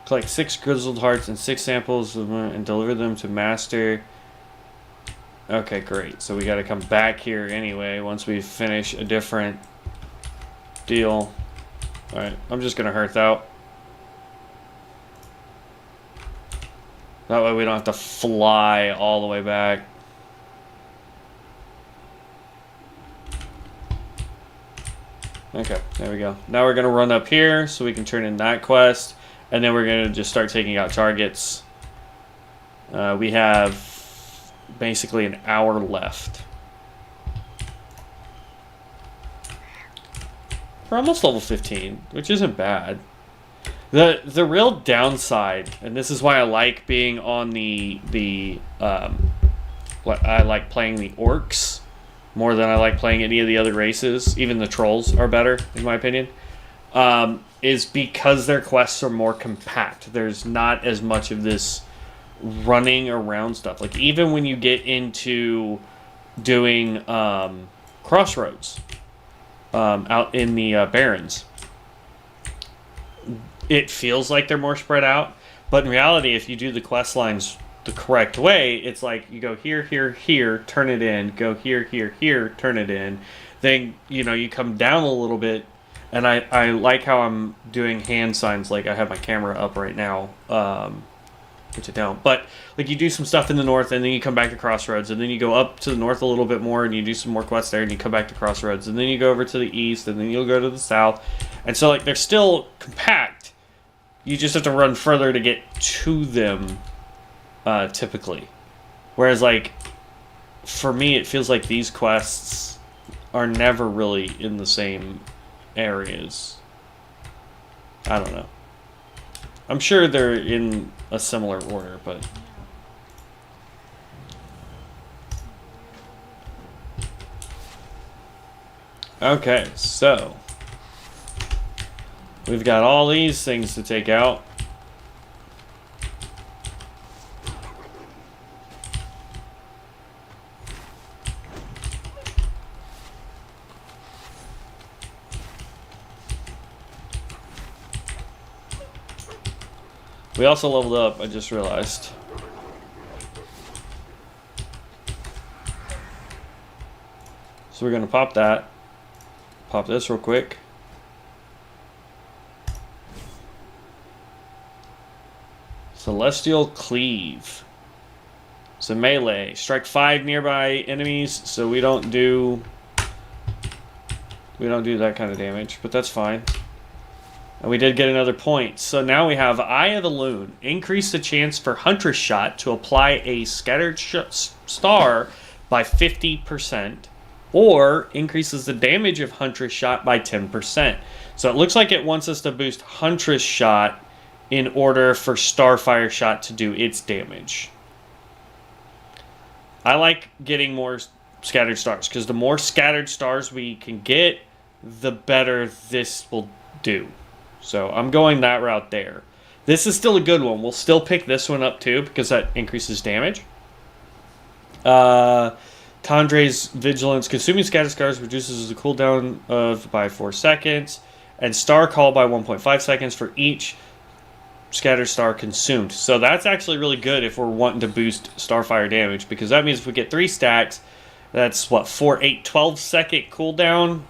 Collect 6 grizzled hearts and 6 samples and deliver them to Master. Okay, great. So we got to come back here anyway once we finish a different deal. Alright, I'm just going to hearth out. That way we don't have to fly all the way back. Okay, there we go. Now we're going to run up here so we can turn in that quest. And then we're going to just start taking out targets. We have basically an hour left. We're almost level 15, which isn't bad. The real downside, and this is why I like being on what I like playing the orcs more than I like playing any of the other races. Even the trolls are better, in my opinion. Is because their quests are more compact. There's not as much of this running around stuff. Like, even when you get into doing crossroads out in the Barrens, it feels like they're more spread out. But in reality, if you do the quest lines the correct way, it's like you go here, here, here, turn it in, go here, here, here, turn it in. Then, you come down a little bit, and I like how I'm doing hand signs, like I have my camera up right now, which I don't. But, like, you do some stuff in the north, and then you come back to Crossroads, and then you go up to the north a little bit more, and you do some more quests there, and you come back to Crossroads, and then you go over to the east, and then you'll go to the south. And so, like, they're still compact. You just have to run further to get to them, typically. Whereas, like, for me, it feels like these quests are never really in the same areas. I don't know. I'm sure they're in a similar order, but... Okay, so... we've got all these things to take out. We also leveled up, I just realized. So we're going to pop that. Pop this real quick. Celestial Cleave. It's a melee. Strike 5 nearby enemies, so we don't do that kind of damage, but that's fine. And we did get another point. So now we have Eye of the Loon. Increase the chance for Huntress Shot to apply a scattered star by 50%, or increases the damage of Huntress Shot by 10%. So it looks like it wants us to boost Huntress Shot in order for Starfire Shot to do its damage. I like getting more scattered stars, because the more scattered stars we can get, the better this will do. So I'm going that route there. This is still a good one. We'll still pick this one up too, because that increases damage. Tandre's Vigilance. Consuming scattered stars reduces the cooldown by 4 seconds. And Star Call by 1.5 seconds for each scattered star consumed. So that's actually really good if we're wanting to boost Starfire damage, because that means if we get 3 stacks, that's what, 4, 8, 12 second cooldown.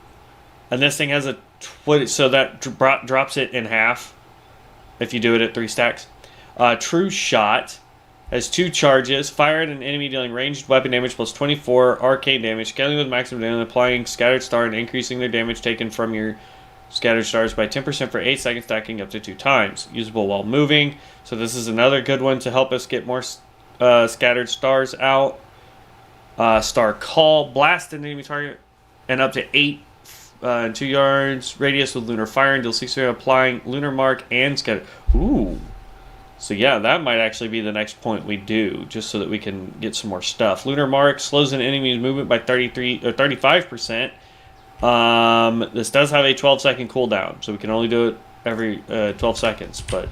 And this thing has a so that drops it in half if you do it at 3 stacks. True Shot has 2 charges. Fire at an enemy dealing ranged weapon damage plus 24 arcane damage, scaling with maximum damage, applying scattered star and increasing their damage taken from your scattered stars by 10% for 8 seconds, stacking up to 2 times. Usable while moving. So this is another good one to help us get more scattered stars out. Star Call. Blast an enemy target and up to 8 2 yards radius with Lunar Fire and deal 6 applying Lunar Mark and Scatter. Ooh. So yeah, that might actually be the next point we do, just so that we can get some more stuff. Lunar Mark slows an enemy's movement by 33 or 35%. This does have a 12-second cooldown, so we can only do it every 12 seconds, but...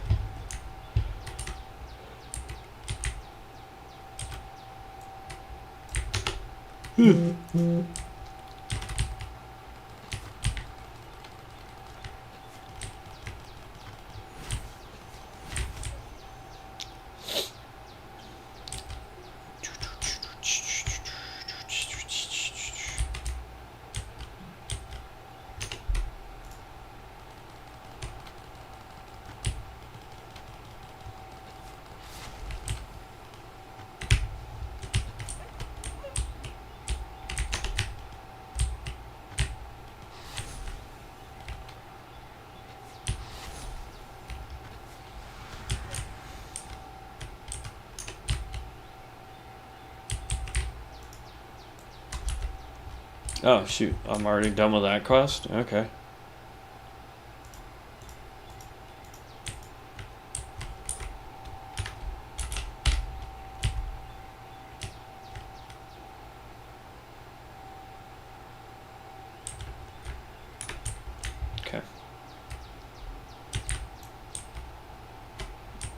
Oh, shoot. I'm already done with that quest? Okay.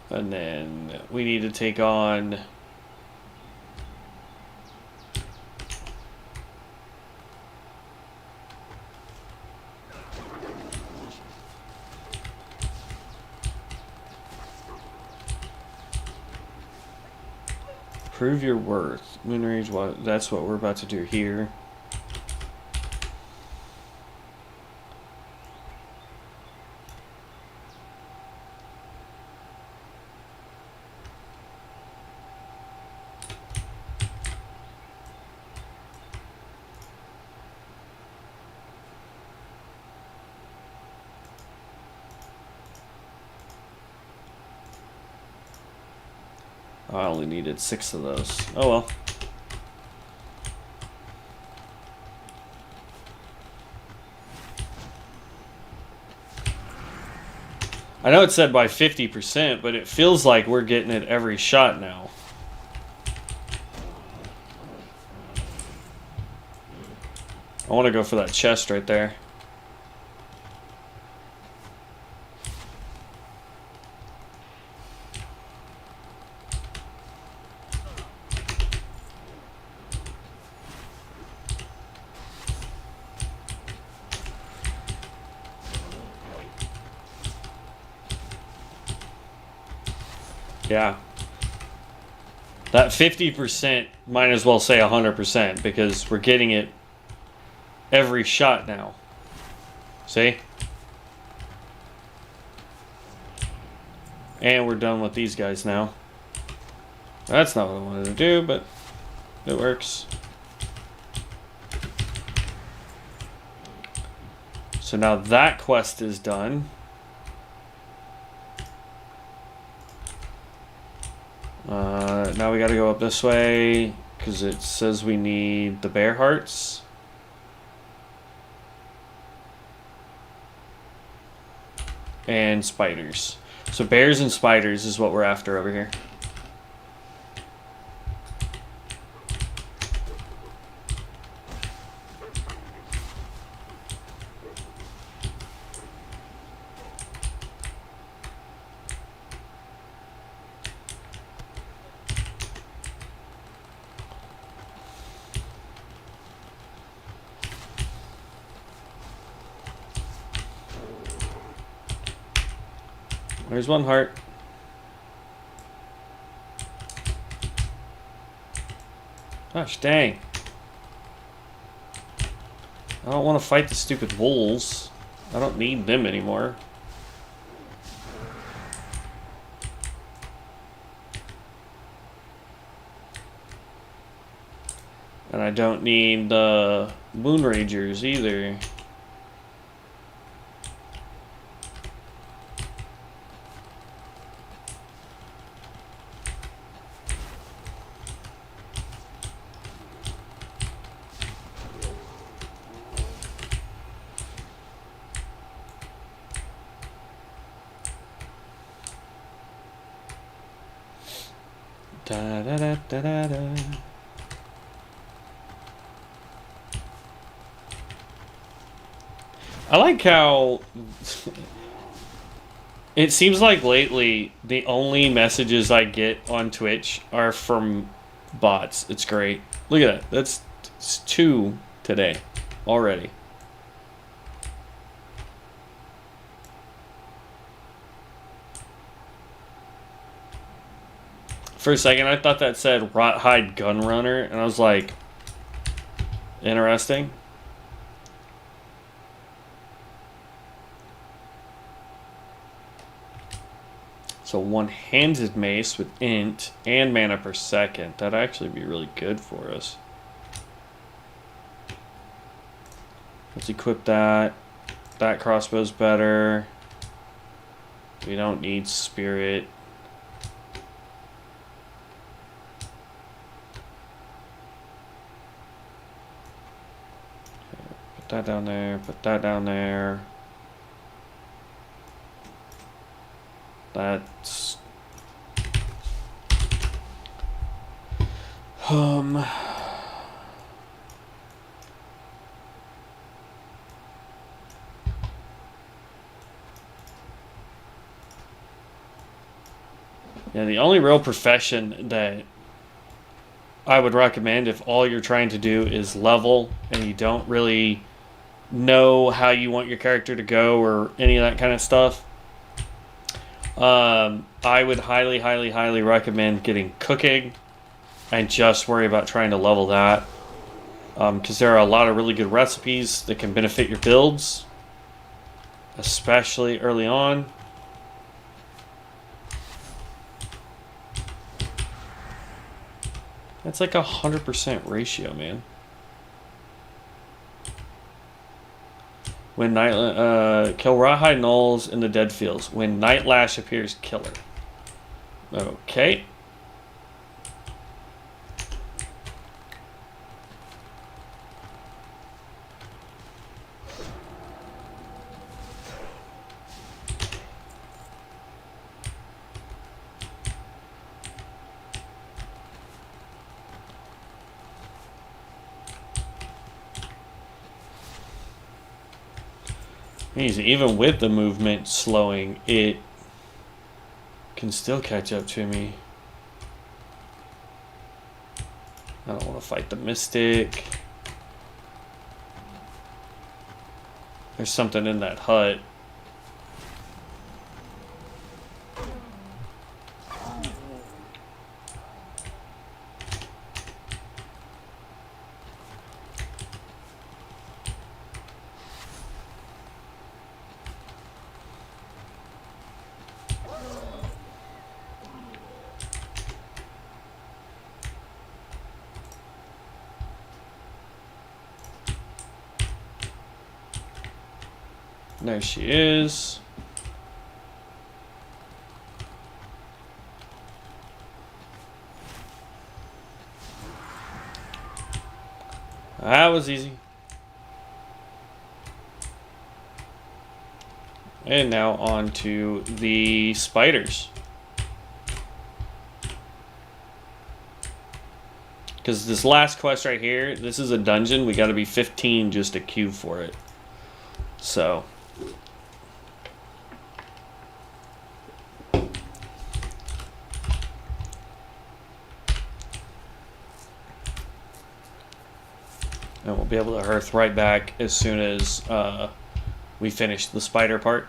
And then we need to take on... Prove your worth. Moonrage, that's what we're about to do here. I only needed 6 of those. Oh well. I know it said by 50%, but it feels like we're getting it every shot now. I want to go for that chest right there. Yeah. That 50% might as well say 100% because we're getting it every shot now. See? And we're done with these guys now. That's not what I wanted to do, but it works. So now that quest is done. Now we gotta go up this way because it says we need the bear hearts. And spiders. So bears and spiders is what we're after over here. There's one heart. Gosh dang. I don't want to fight the stupid wolves. I don't need them anymore. And I don't need the Moonragers either. Da da da da da da. I like how it seems like lately the only messages I get on Twitch are from bots. It's great. Look at that. It's 2 today already. For a second, I thought that said Rothhide Gunrunner, and I was like, interesting. So one-handed mace with int and mana per second. That'd actually be really good for us. Let's equip that. That crossbow's better. We don't need spirit. Put that down there. Put that down there. That's... Yeah, the only real profession that I would recommend if all you're trying to do is level and you don't really know how you want your character to go or any of that kind of stuff, I would highly, highly, highly recommend getting cooking and just worry about trying to level that. Because there are a lot of really good recipes that can benefit your builds, especially early on. That's like 100% ratio, man. When night kill rawhide gnolls in the dead fields. When night lash appears, killer. Okay. Even with the movement slowing, it can still catch up to me. I don't want to fight the Mystic. There's something in that hut. There she is. That was easy. And now on to the spiders. Because this last quest right here, this is a dungeon. We got to be 15 just to queue for it. So... and we'll be able to hearth right back as soon as we finish the spider part.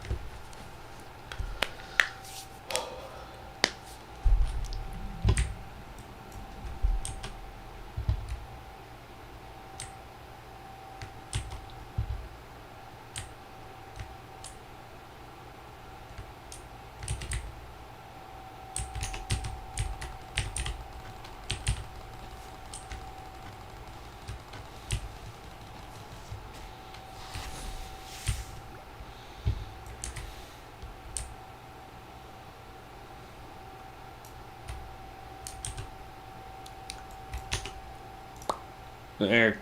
There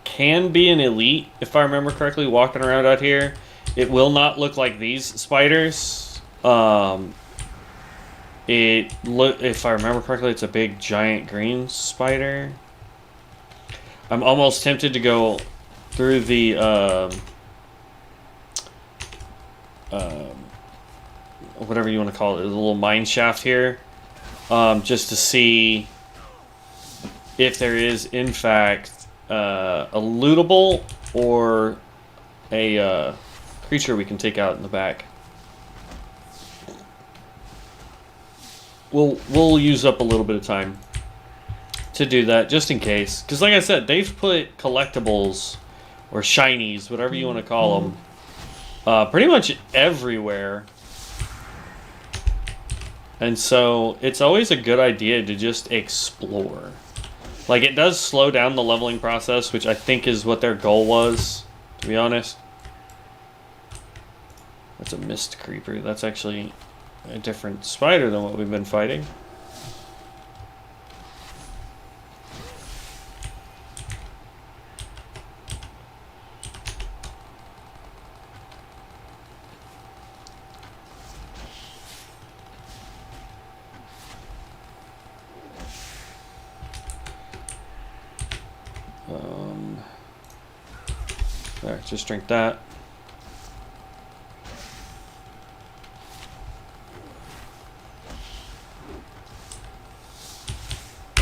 can be an elite, if I remember correctly, walking around out here. It will not look like these spiders. If I remember correctly, it's a big giant green spider. I'm almost tempted to go through the whatever you want to call it, the little mine shaft here, just to see if there is, in fact, a lootable or a creature we can take out in the back. We'll use up a little bit of time to do that, just in case. Because like I said, they've put collectibles, or shinies, whatever you want to call them, pretty much everywhere. And so it's always a good idea to just explore. Like, it does slow down the leveling process, which I think is what their goal was, to be honest. That's a mist creeper. That's actually a different spider than what we've been fighting. There, just drink that.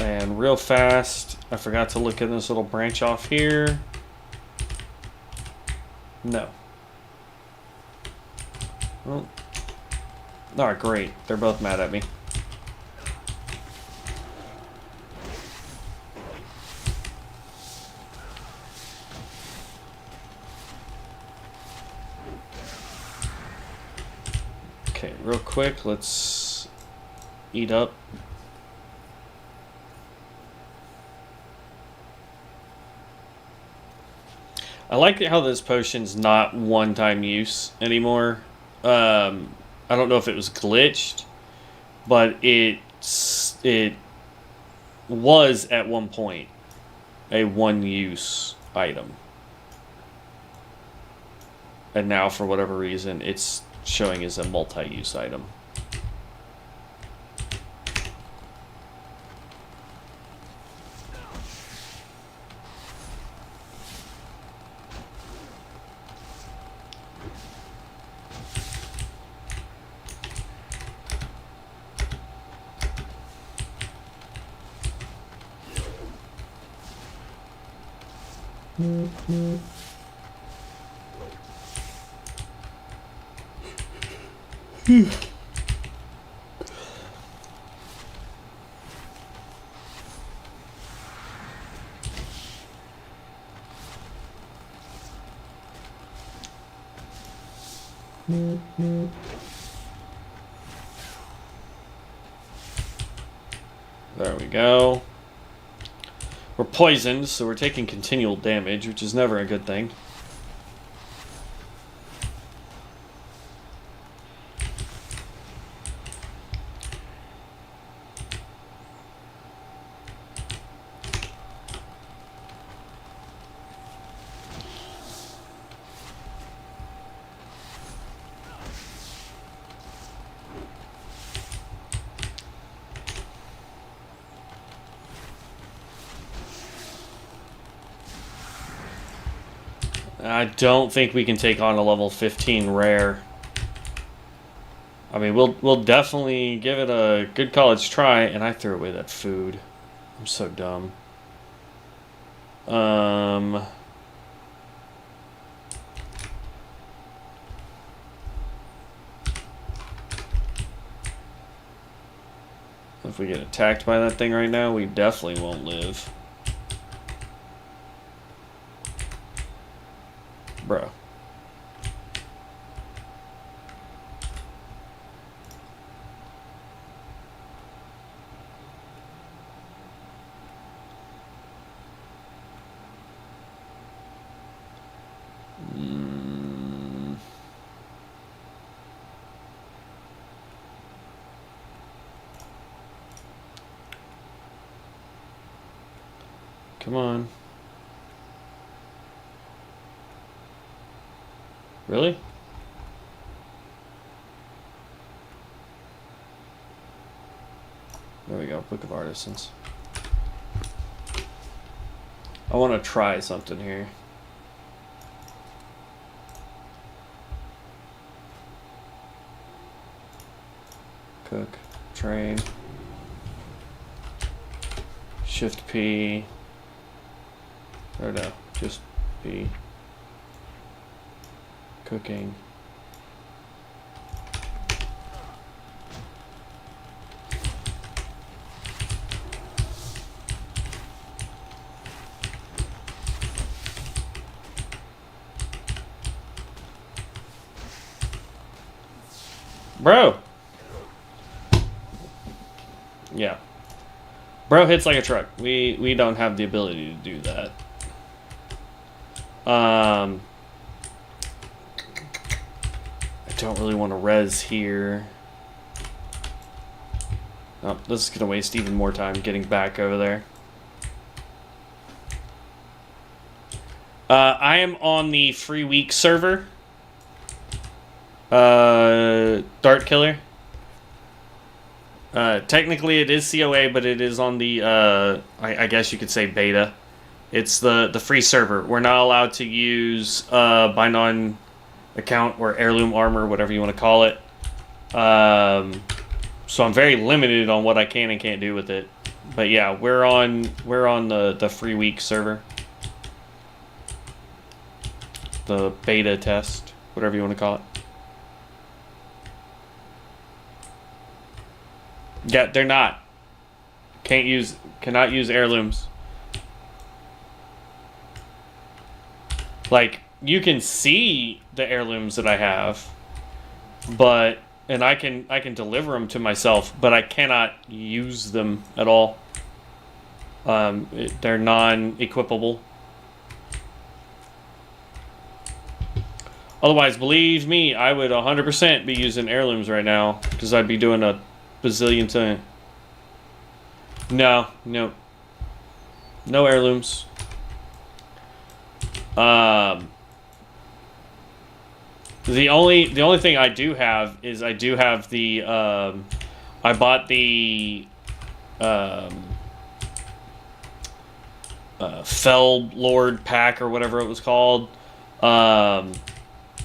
And real fast, I forgot to look at this little branch off here. No. Well, alright, great. They're both mad at me. Okay, real quick, let's eat up. I like how this potion's not one-time use anymore. I don't know if it was glitched, but it was at one point a one-use item. And now, for whatever reason, it's showing as a multi-use item. There we go. We're poisoned, so we're taking continual damage, which is never a good thing. I don't think we can take on a level 15 rare. I mean, we'll definitely give it a good college try, and I threw away that food. I'm so dumb. If we get attacked by that thing right now, we definitely won't live. Bro. Come on. Really? There we go, Book of Artisans. I want to try something here. Cook, train, Shift P, or no, just P. Cooking. Bro! Yeah. Bro hits like a truck. We don't have the ability to do that. I don't really want to res here. Oh, this is going to waste even more time getting back over there. I am on the free week server. Dart Killer. Technically it is CoA, but it is on the, I guess you could say beta. It's the free server. We're not allowed to use, bind on account or heirloom armor, whatever you want to call it. So I'm very limited on what I can and can't do with it. But yeah, we're on the free week server. The beta test, whatever you want to call it. Yeah, they're not. Cannot use heirlooms. Like, you can see the heirlooms that I have, but and I can deliver them to myself, but I cannot use them at all. They're non-equipable. Otherwise, believe me, I would 100% be using heirlooms right now, because I'd be doing a bazillion times. No. No heirlooms. The only thing I do have is I do have the I bought the Fell Lord pack or whatever it was called,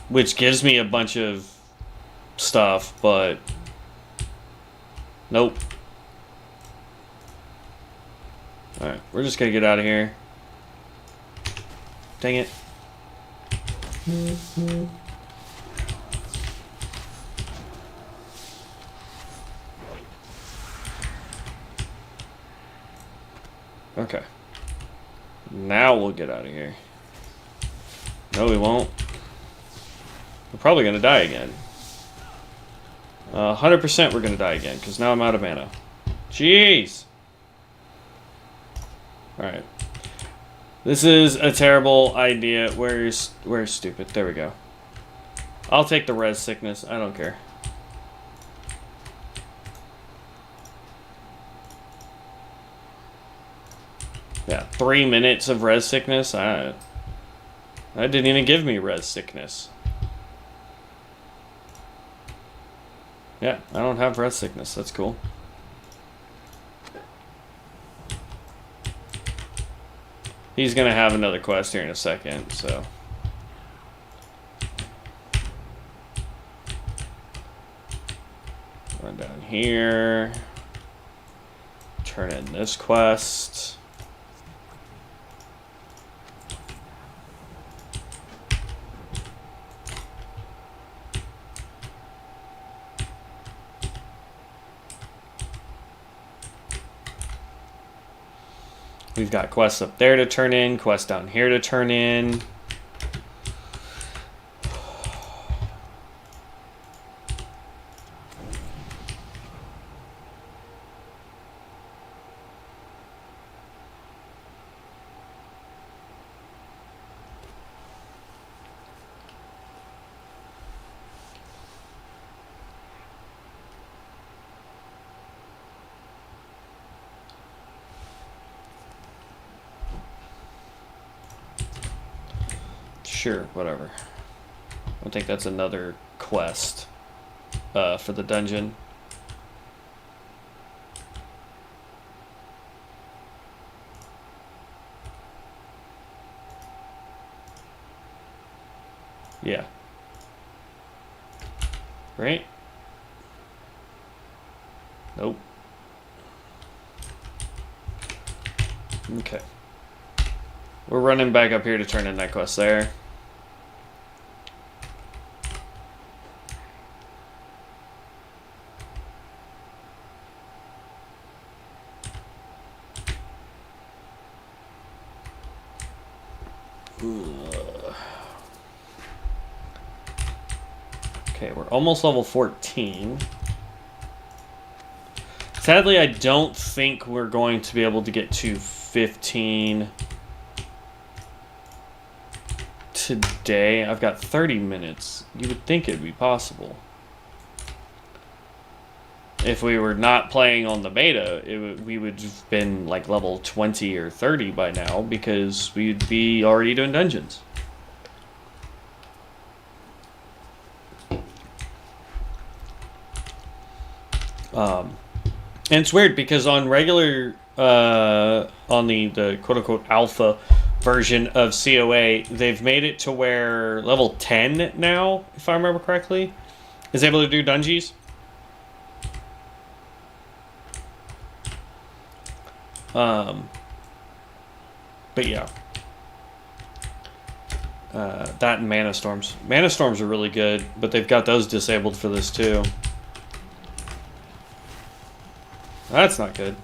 which gives me a bunch of stuff, but nope. Alright, we're just gonna get out of here. Dang it. Okay. Now we'll get out of here. No, we won't. We're probably gonna die again. 100% we're gonna die again, because now I'm out of mana. Jeez! Alright. This is a terrible idea. Where's stupid? There we go. I'll take the res sickness. I don't care. Yeah, 3 minutes of res sickness. That didn't even give me res sickness. Yeah, I don't have res sickness. That's cool. He's gonna have another quest here in a second, so. Run down here. Turn in this quest. We've got quests up there to turn in, quests down here to turn in. Sure, whatever. I think that's another quest for the dungeon. Yeah. Right? Nope. Okay. We're running back up here to turn in that quest there. Okay, we're almost level 14. Sadly, I don't think we're going to be able to get to 15 today. I've got 30 minutes. You would think it'd be possible. If we were not playing on the beta, we would have been like level 20 or 30 by now, because we'd be already doing dungeons. And it's weird because on regular, on the quote-unquote alpha version of CoA, they've made it to where level 10 now, if I remember correctly, is able to do dungeons. But yeah. That and Manastorms. Manastorms are really good, but they've got those disabled for this too. That's not good.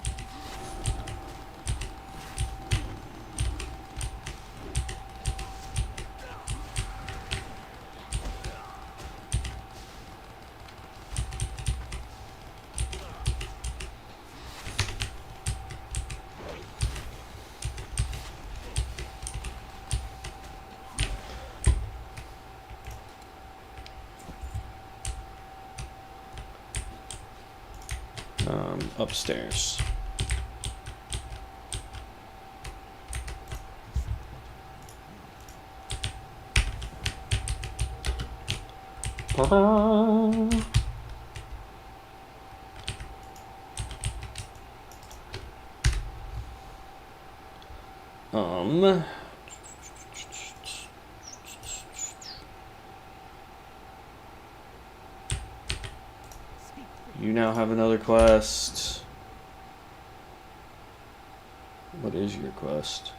Upstairs. You now have another quest. What is your quest?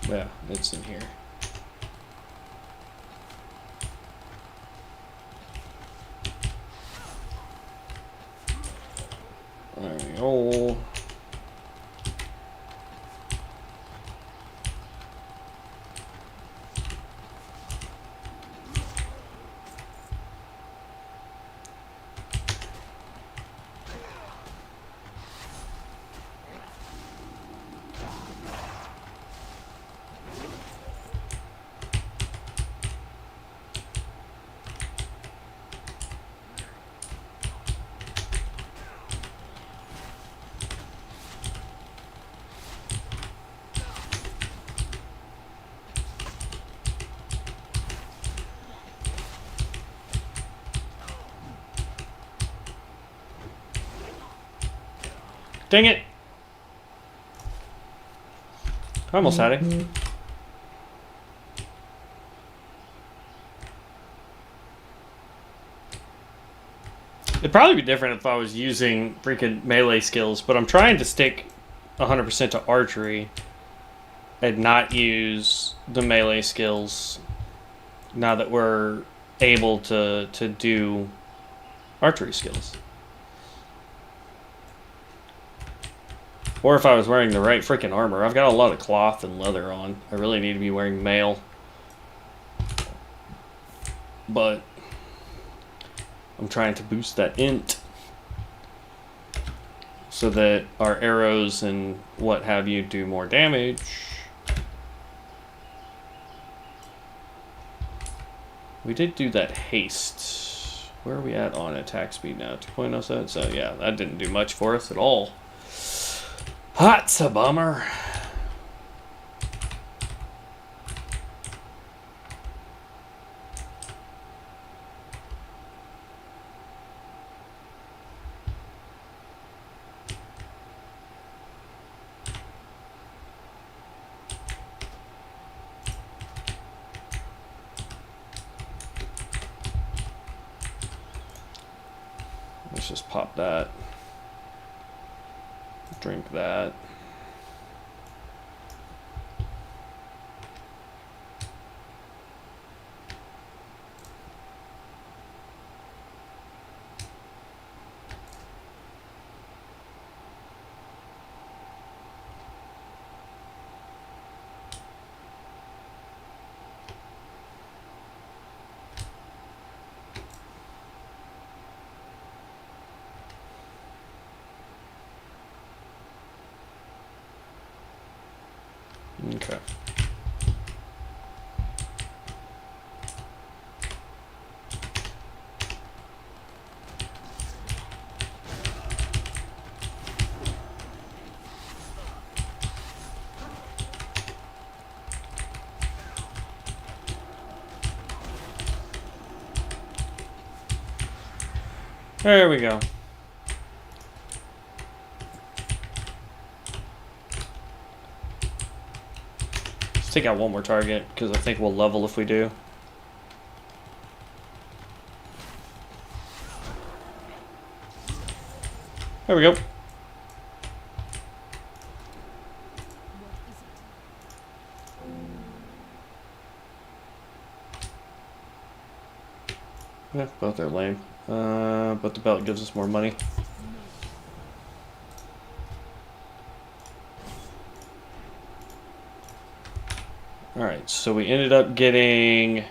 Yeah, it's in here. There we go. Dang it! I almost had it. It'd probably be different if I was using freaking melee skills, but I'm trying to stick 100% to archery and not use the melee skills now that we're able to do archery skills. Or if I was wearing the right freaking armor. I've got a lot of cloth and leather on. I really need to be wearing mail. But I'm trying to boost that int so that our arrows and what have you do more damage. We did do that haste. Where are we at on attack speed now? 2.07. So yeah, that didn't do much for us at all. That's a bummer. Let's just pop that. Drink that. Okay. There we go. Let's take out one more target, because I think we'll level if we do. There we go. Yeah, both are lame. But the belt gives us more money. Alright, so we ended up getting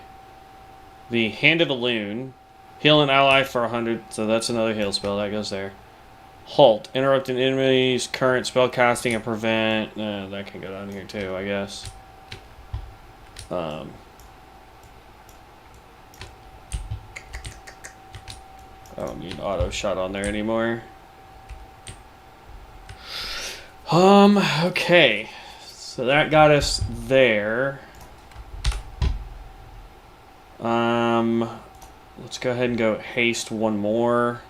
the Hand of a Loon. Heal an ally for 100, so that's another heal spell. That goes there. Halt. Interrupt an enemy's current spell casting and prevent... that can go down here too, I guess. I don't need auto shot on there anymore. Okay. So that got us there. Let's go ahead and go haste one more.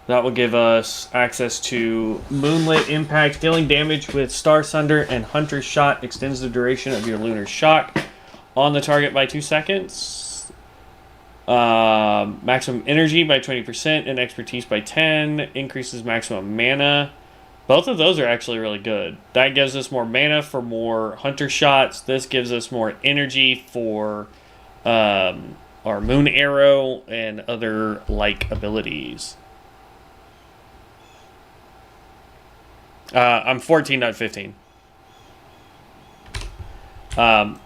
That will give us access to Moonlit Impact. Dealing damage with Star Sunder and Hunter's Shot extends the duration of your Lunar Shock on the target by 2 seconds. Maximum energy by 20% and expertise by 10. Increases maximum mana. Both of those are actually really good. That gives us more mana for more Hunter Shots. This gives us more energy for our Moon Arrow and other like abilities. I'm 14, not 15. But,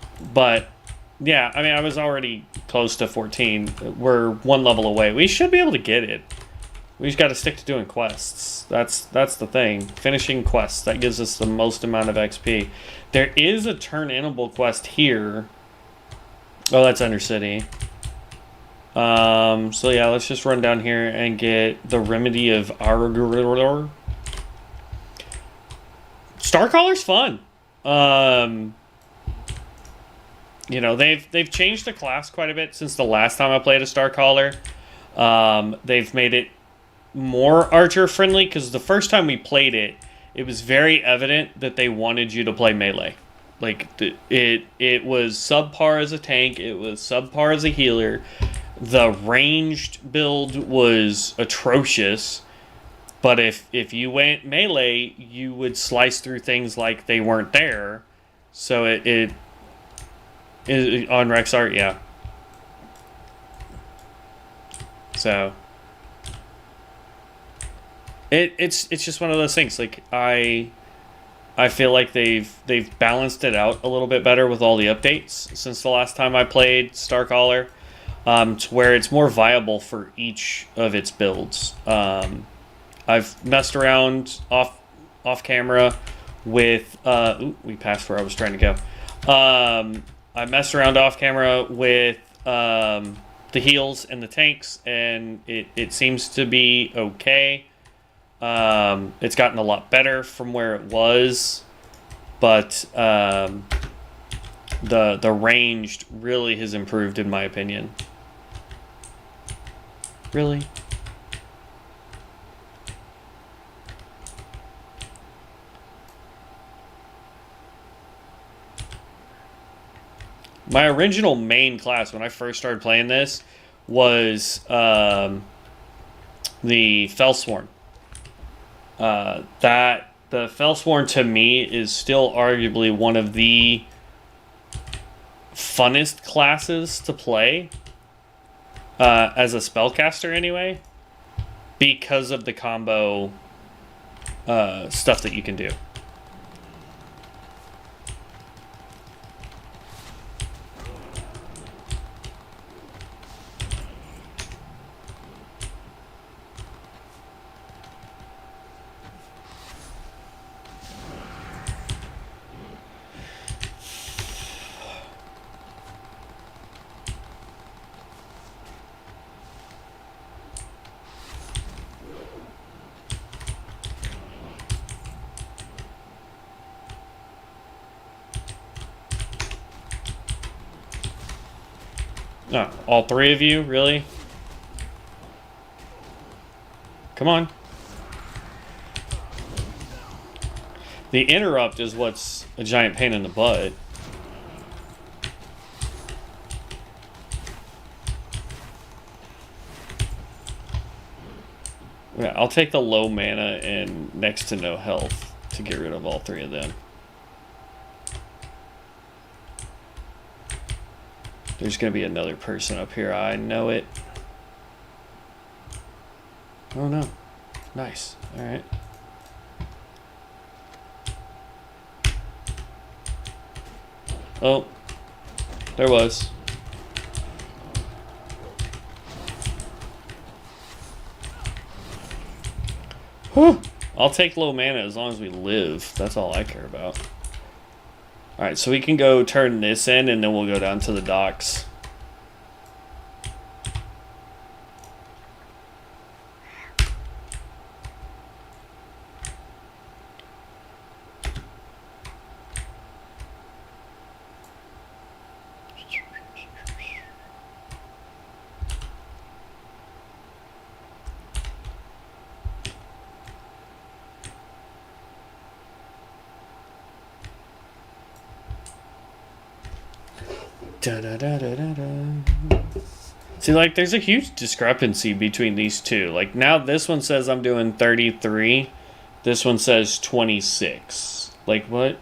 yeah, I mean, I was already close to 14. We're one level away. We should be able to get it. We just got to stick to doing quests. That's the thing. Finishing quests. That gives us the most amount of XP. There is a Turn-Animal quest here. Oh, that's Undercity. So, yeah, let's just run down here and get the Remedy of Aragorn. Starcaller's fun. You know, they've changed the class quite a bit since the last time I played a Starcaller. They've made it more archer friendly, because the first time we played it, it was very evident that they wanted you to play melee. Like, it was subpar as a tank, it was subpar as a healer. The ranged build was atrocious. But if you went melee, you would slice through things like they weren't there. So it on Rexart, yeah. So it's just one of those things. Like I feel like they've balanced it out a little bit better with all the updates since the last time I played Starcaller, to where it's more viable for each of its builds. I've messed around off camera with we passed where I was trying to go. I messed around off camera with the heals and the tanks, and it seems to be okay. It's gotten a lot better from where it was, but the ranged really has improved in my opinion. Really? My original main class when I first started playing this was the Fellsworn. The Fellsworn to me is still arguably one of the funnest classes to play as a spellcaster anyway, because of the combo stuff that you can do. Oh, all three of you, really? Come on. The interrupt is what's a giant pain in the butt. Yeah, I'll take the low mana and next to no health to get rid of all three of them. There's going to be another person up here. I know it. Oh, no. Nice. All right. Oh. There was. Whew. I'll take low mana as long as we live. That's all I care about. Alright, so we can go turn this in and then we'll go down to the docks. See, like, there's a huge discrepancy between these two. Like, now this one says I'm doing 33. This one says 26. Like, what?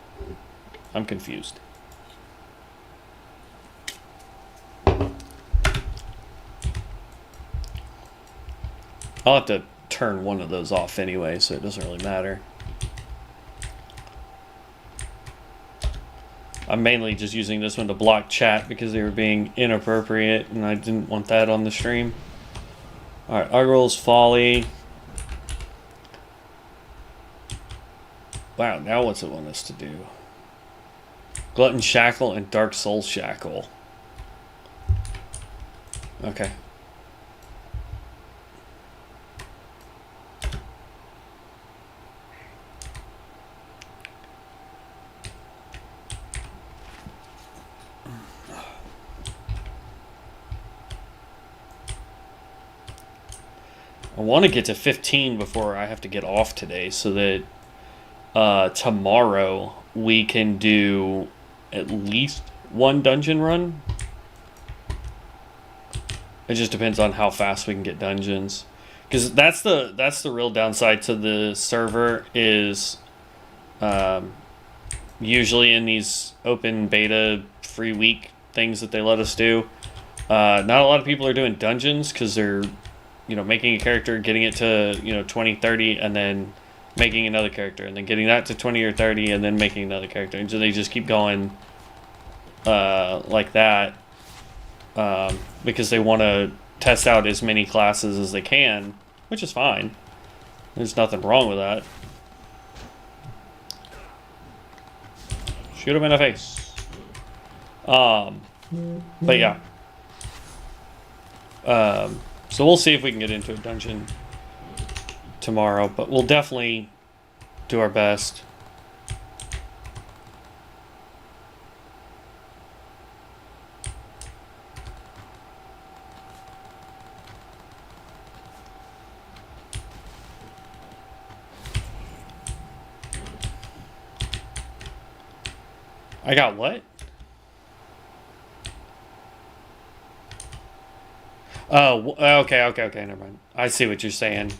I'm confused. I'll have to turn one of those off anyway, so it doesn't really matter. I'm mainly just using this one to block chat because they were being inappropriate and I didn't want that on the stream. Alright, Ugral's Folly. Wow, now what's it want us to do? Glutton Shackle and Dark Soul Shackle. Okay. I want to get to 15 before I have to get off today so that tomorrow we can do at least one dungeon run. It just depends on how fast we can get dungeons. Because that's the real downside to the server is usually in these open beta free week things that they let us do, not a lot of people are doing dungeons because they're making a character, getting it to 20, 30, and then making another character, and then getting that to 20 or 30, and then making another character. And so they just keep going like that because they want to test out as many classes as they can, which is fine. There's nothing wrong with that. Shoot him in the face. But yeah. So we'll see if we can get into a dungeon tomorrow, but we'll definitely do our best. I got what? Oh, okay, never mind. I see what you're saying.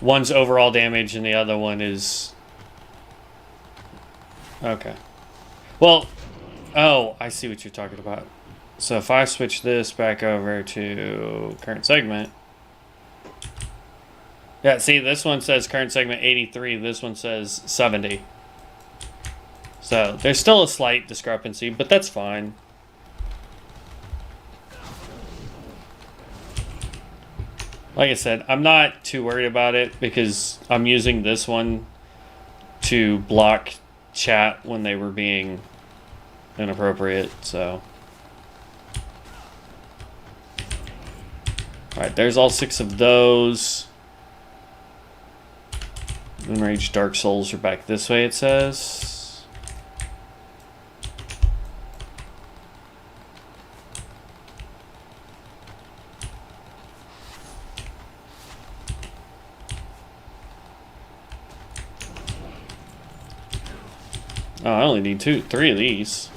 One's overall damage and the other one is... Okay. Well, oh, I see what you're talking about. So if I switch this back over to current segment... Yeah, see, this one says current segment 83, this one says 70. So there's still a slight discrepancy, but that's fine. Like I said, I'm not too worried about it because I'm using this one to block chat when they were being inappropriate, so. Alright, there's all 6 of those. Enraged Dark Souls are back this way, it says. Oh, I only need 3 of these.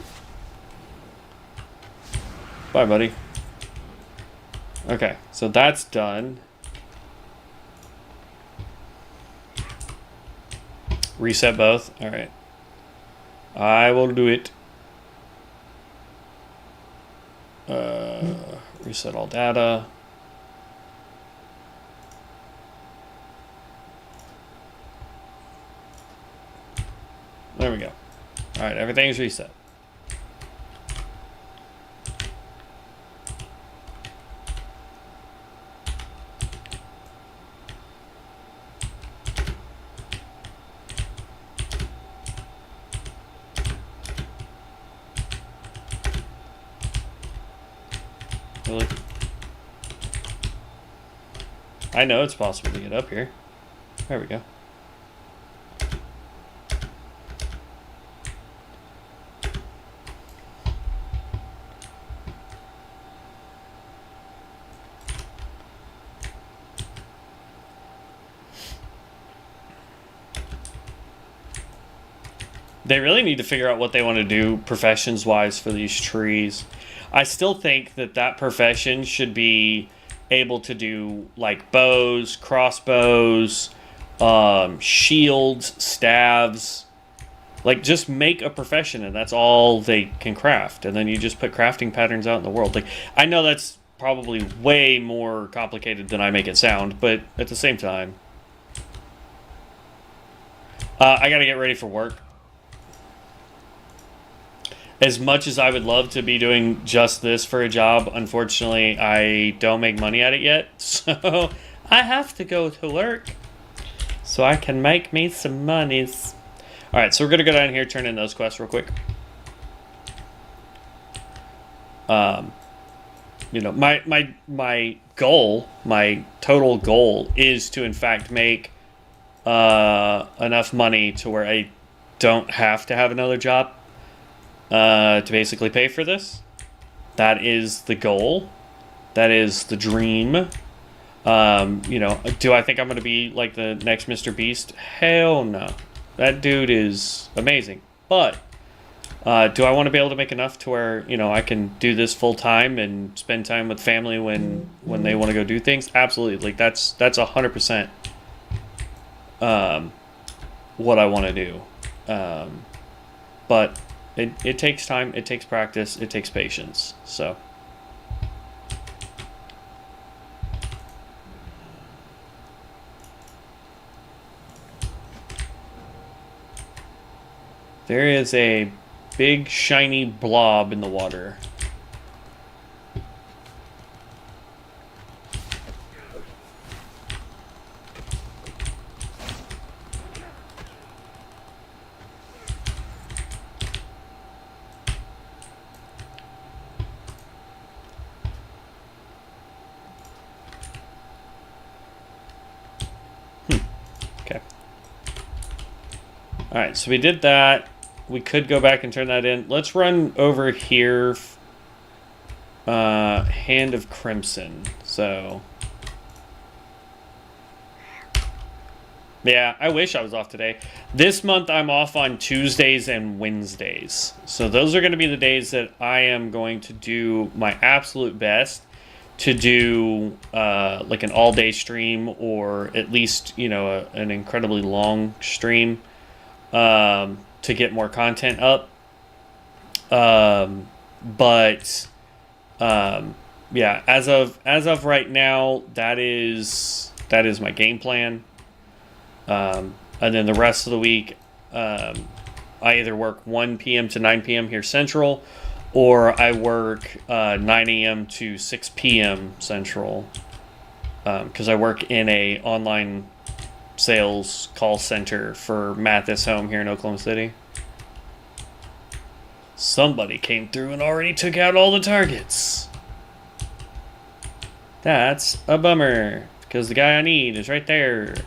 Bye, buddy. Okay, so that's done. Reset both. All right. I will do it. Reset all data. There we go. All right, everything's reset. Really? I know it's possible to get up here. There we go. They really need to figure out what they want to do professions-wise for these trees. I still think that profession should be able to do like bows, crossbows, shields, staves. Like, just make a profession, and that's all they can craft. And then you just put crafting patterns out in the world. Like, I know that's probably way more complicated than I make it sound, but at the same time, I gotta get ready for work. As much as I would love to be doing just this for a job, unfortunately, I don't make money at it yet. So I have to go to work so I can make me some monies. All right, so we're going to go down here, turn in those quests real quick. You know, my goal, my total goal is to, in fact, make enough money to where I don't have to have another job. To basically pay for this. That is the goal. That is the dream. You know, do I think I'm going to be like the next Mr. Beast? Hell no. That dude is amazing. But do I want to be able to make enough to where, you know, I can do this full time and spend time with family when they want to go do things? Absolutely. Like, that's 100% what I want to do. But it takes time, it takes practice, it takes patience. So there is a big shiny blob in the water. Alright, so we did that. We could go back and turn that in. Let's run over here. Hand of Crimson. So, yeah, I wish I was off today. This month I'm off on Tuesdays and Wednesdays. So those are going to be the days that I am going to do my absolute best to do like an all-day stream, or at least, you know, an incredibly long stream. To get more content up. Yeah, as of right now, that is my game plan. And then the rest of the week, I either work 1 p.m. to 9 p.m. here Central, or I work 9 a.m. to 6 p.m. Central, because I work in a online sales call center for Mathis Home here in Oklahoma City. Somebody came through and already took out all the targets. That's a bummer, because the guy I need is right there.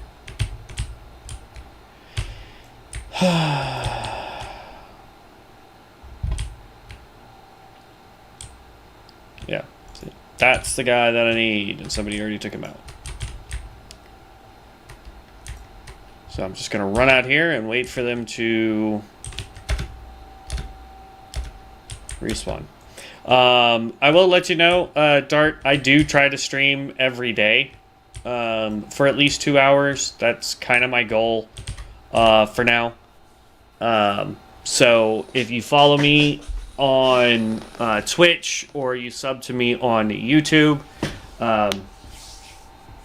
Yeah, see, that's the guy that I need, and somebody already took him out. So I'm just going to run out here and wait for them to respawn. I will let you know, Dart, I do try to stream every day for at least 2 hours. That's kind of my goal for now. So if you follow me on Twitch or you sub to me on YouTube,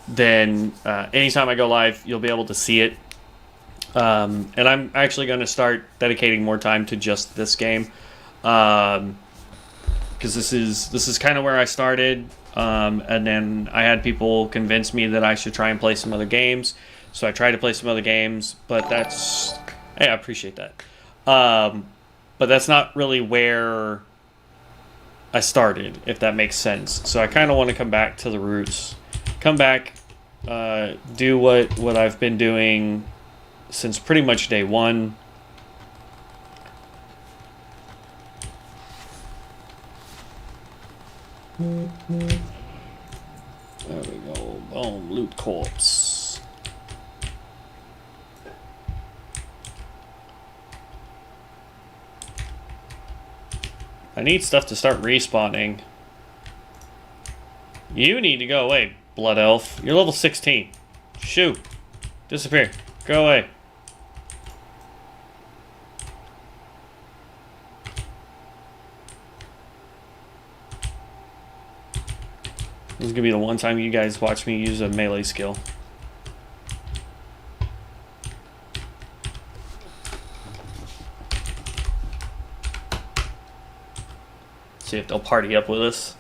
then anytime I go live, you'll be able to see it. And I'm actually going to start dedicating more time to just this game. Because this is kind of where I started, and then I had people convince me that I should try and play some other games, so I tried to play some other games, but that's, hey, I appreciate that, but that's not really where I started, if that makes sense. So I kind of want to come back to the roots, come back, do what I've been doing since pretty much day one. There we go. Boom. Loot corpse. I need stuff to start respawning. You need to go away, Blood Elf. You're level 16. Shoot. Disappear. Go away. This is going to be the one time you guys watch me use a melee skill. See if they'll party up with us.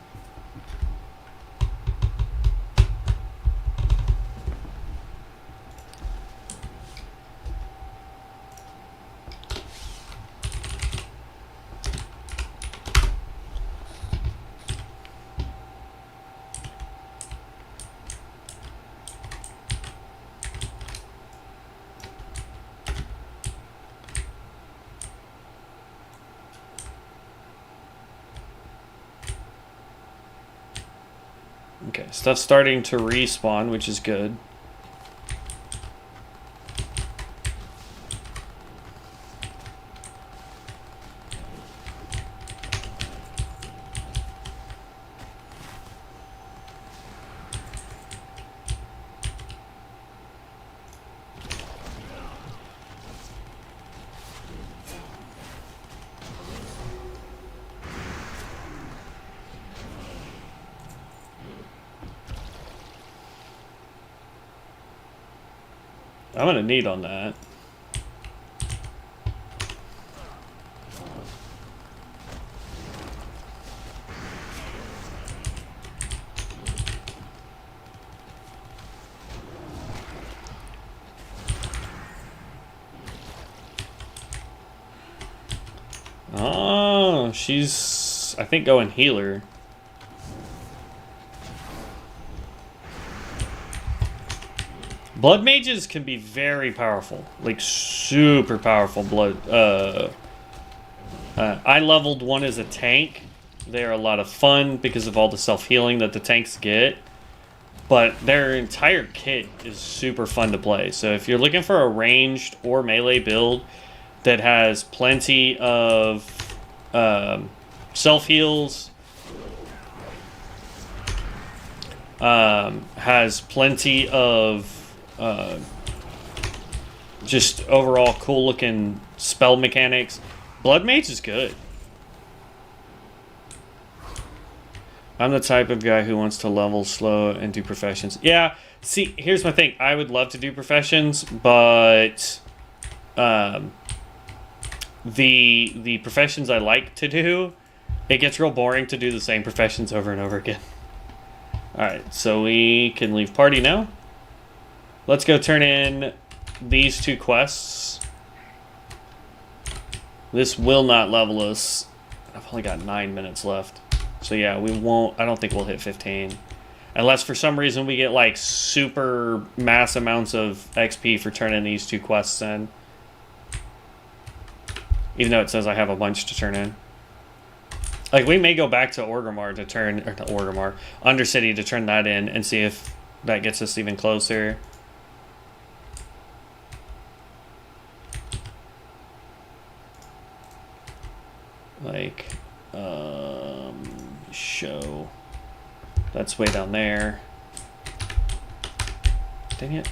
Okay, stuff's starting to respawn, which is good. I'm gonna need on that. Oh, she's, I think, going healer. Blood mages can be very powerful, like super powerful blood. I leveled one as a tank. They're a lot of fun because of all the self-healing that the tanks get. But their entire kit is super fun to play. So if you're looking for a ranged or melee build that has plenty of self-heals, has plenty of just overall cool looking spell mechanics, Blood Mage is good. I'm the type of guy who wants to level slow and do professions. Yeah, see, here's my thing. I would love to do professions, but the professions I like to do, it gets real boring to do the same professions over and over again. Alright, so we can leave party now. Let's go turn in these two quests. This will not level us. I've only got 9 minutes left. So yeah, we won't, I don't think we'll hit 15. Unless for some reason we get like super mass amounts of XP for turning these two quests in. Even though it says I have a bunch to turn in. Like we may go back to Orgrimmar to turn, or to Orgrimmar, Undercity to turn that in and see if that gets us even closer. Like, Show. That's way down there. Dang it.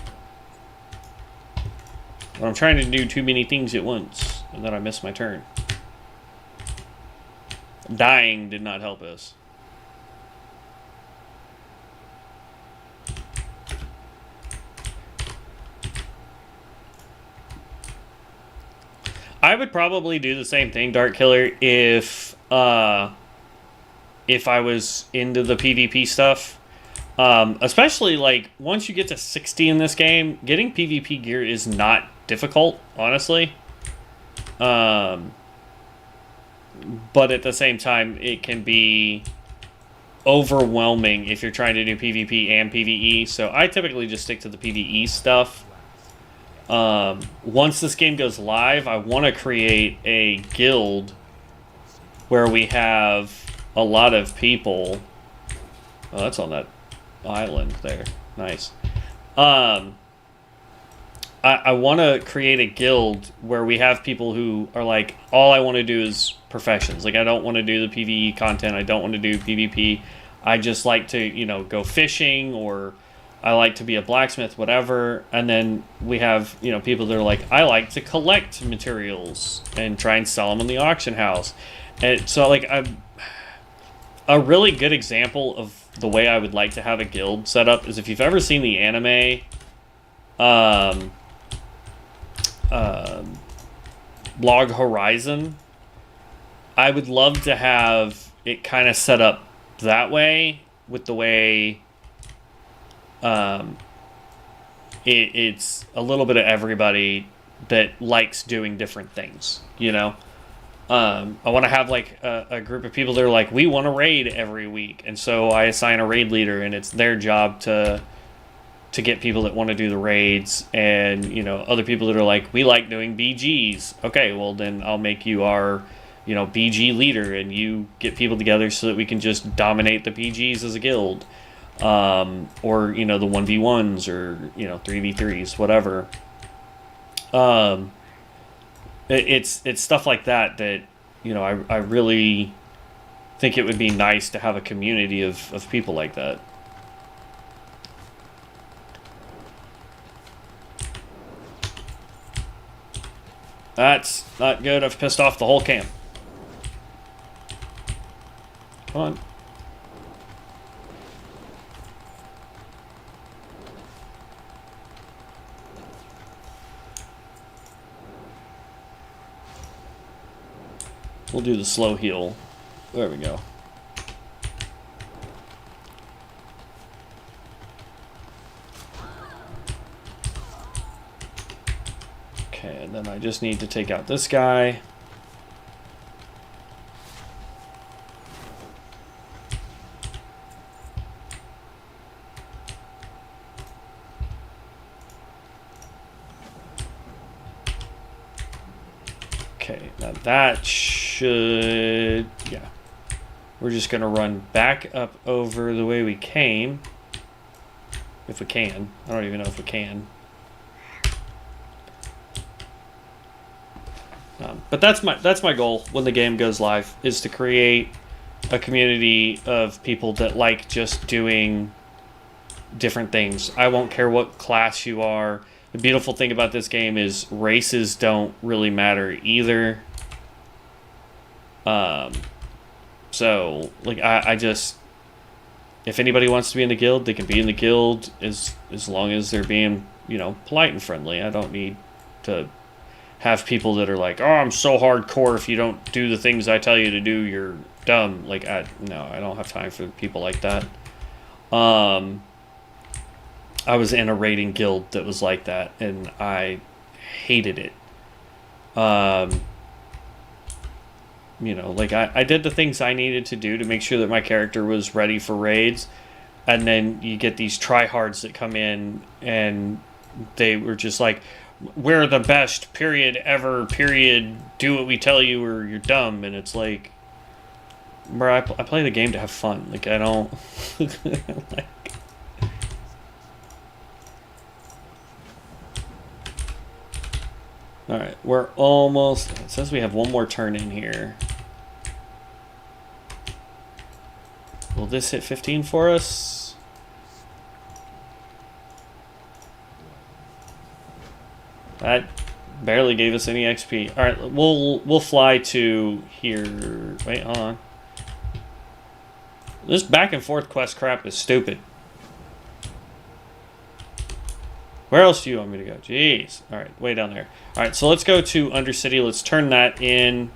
Well, I'm trying to do too many things at once, and then I miss my turn. Dying did not help us. I would probably do the same thing, Dark Killer, if I was into the PvP stuff. Especially, like, once you get to 60 in this game, getting PvP gear is not difficult, honestly. But at the same time, it can be overwhelming if you're trying to do PvP and PvE. So I typically just stick to the PvE stuff. Once this game goes live, I want to create a guild where we have a lot of people. Oh, that's on that island there. Nice. I want to create a guild where we have people who are like, all I want to do is professions. Like, I don't want to do the PvE content. I don't want to do PvP. I just like to, you know, go fishing, or I like to be a blacksmith, whatever. And then we have, you know, people that are like, I like to collect materials and try and sell them in the auction house. And so, like, a really good example of the way I would like to have a guild set up is if you've ever seen the anime, Log Horizon. I would love to have it kind of set up that way, with the way it's a little bit of everybody that likes doing different things, you know? I want to have like a group of people that are like, we want to raid every week, and so I assign a raid leader, and it's their job to get people that want to do the raids, and, you know, other people that are like, we like doing BGs. Okay, well then I'll make you our, you know, BG leader, and you get people together so that we can just dominate the BGs as a guild. Or, you know, the 1v1s, or, you know, 3v3s, whatever. It's stuff like that that, you know, I really think it would be nice to have a community of people like that. That's not good. I've pissed off the whole camp. Come on. We'll do the slow heal. There we go. Okay, and then I just need to take out this guy. Okay, now that should... yeah. We're just going to run back up over the way we came. If we can. I don't even know if we can. But that's my goal when the game goes live, is to create a community of people that like just doing different things. I won't care what class you are. The beautiful thing about this game is races don't really matter either. So, like, I just... if anybody wants to be in the guild, they can be in the guild as long as they're being, you know, polite and friendly. I don't need to have people that are like, oh, I'm so hardcore, if you don't do the things I tell you to do, you're dumb. Like, no, I don't have time for people like that. I was in a raiding guild that was like that, and I hated it. You know, like, I did the things I needed to do to make sure that my character was ready for raids, and then you get these tryhards that come in, and they were just like, we're the best, period, ever, period, do what we tell you or you're dumb. And it's like, bro, I play the game to have fun. Like, I don't... like... Alright, we're almost... it says we have one more turn in here. Will this hit 15 for us? That barely gave us any XP. All right, we'll fly to here. Wait, hold on. This back and forth quest crap is stupid. Where else do you want me to go? Jeez. All right, way down there. All right, so let's go to Undercity. Let's turn that in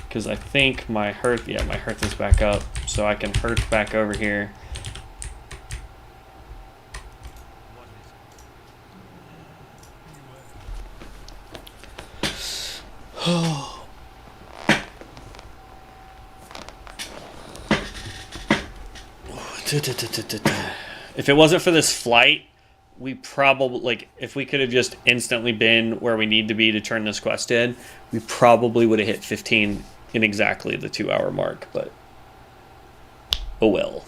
because I think my hearth, yeah, my hearth is back up, so I can hearth back over here. If it wasn't for this flight, we probably, like, if we could have just instantly been where we need to be to turn this quest in, we probably would have hit 15 in exactly the 2-hour mark, but oh well.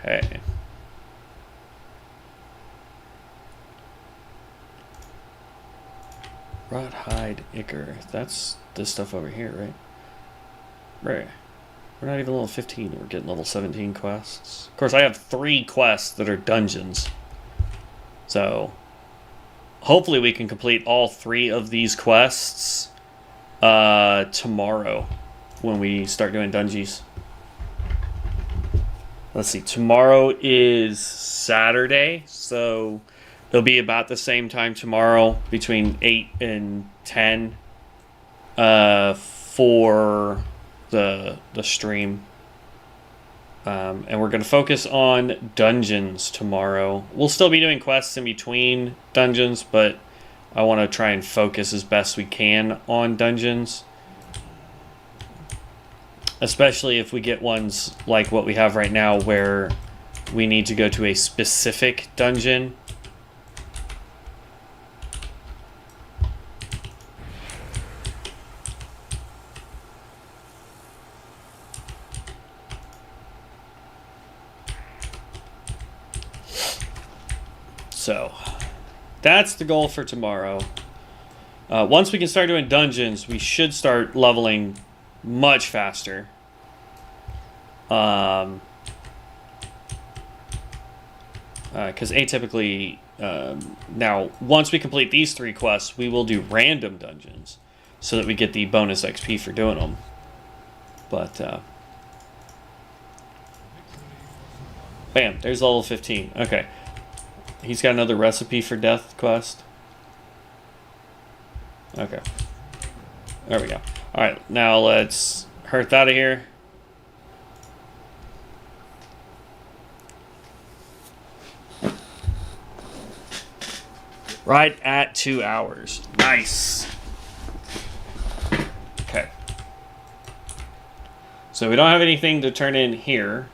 Okay. Rawhide Ichor. That's this stuff over here, right? Right. We're not even level 15. We're getting level 17 quests. Of course, I have 3 quests that are dungeons. So, hopefully we can complete all 3 of these quests tomorrow when we start doing dungeons. Let's see. Tomorrow is Saturday, so it'll be about the same time tomorrow, between 8 and 10, for the stream. And we're going to focus on dungeons tomorrow. We'll still be doing quests in between dungeons, but I want to try and focus as best we can on dungeons. Especially if we get ones like what we have right now where we need to go to a specific dungeon. So, that's the goal for tomorrow. Once we can start doing dungeons, we should start leveling much faster. Because atypically, now, once we complete these 3 quests, we will do random dungeons so that we get the bonus XP for doing them. But, bam, there's level 15. Okay. He's got another recipe for death quest. Okay. There we go. Alright, now let's hearth out of here. Right at 2 hours. Nice. Okay. So we don't have anything to turn in here,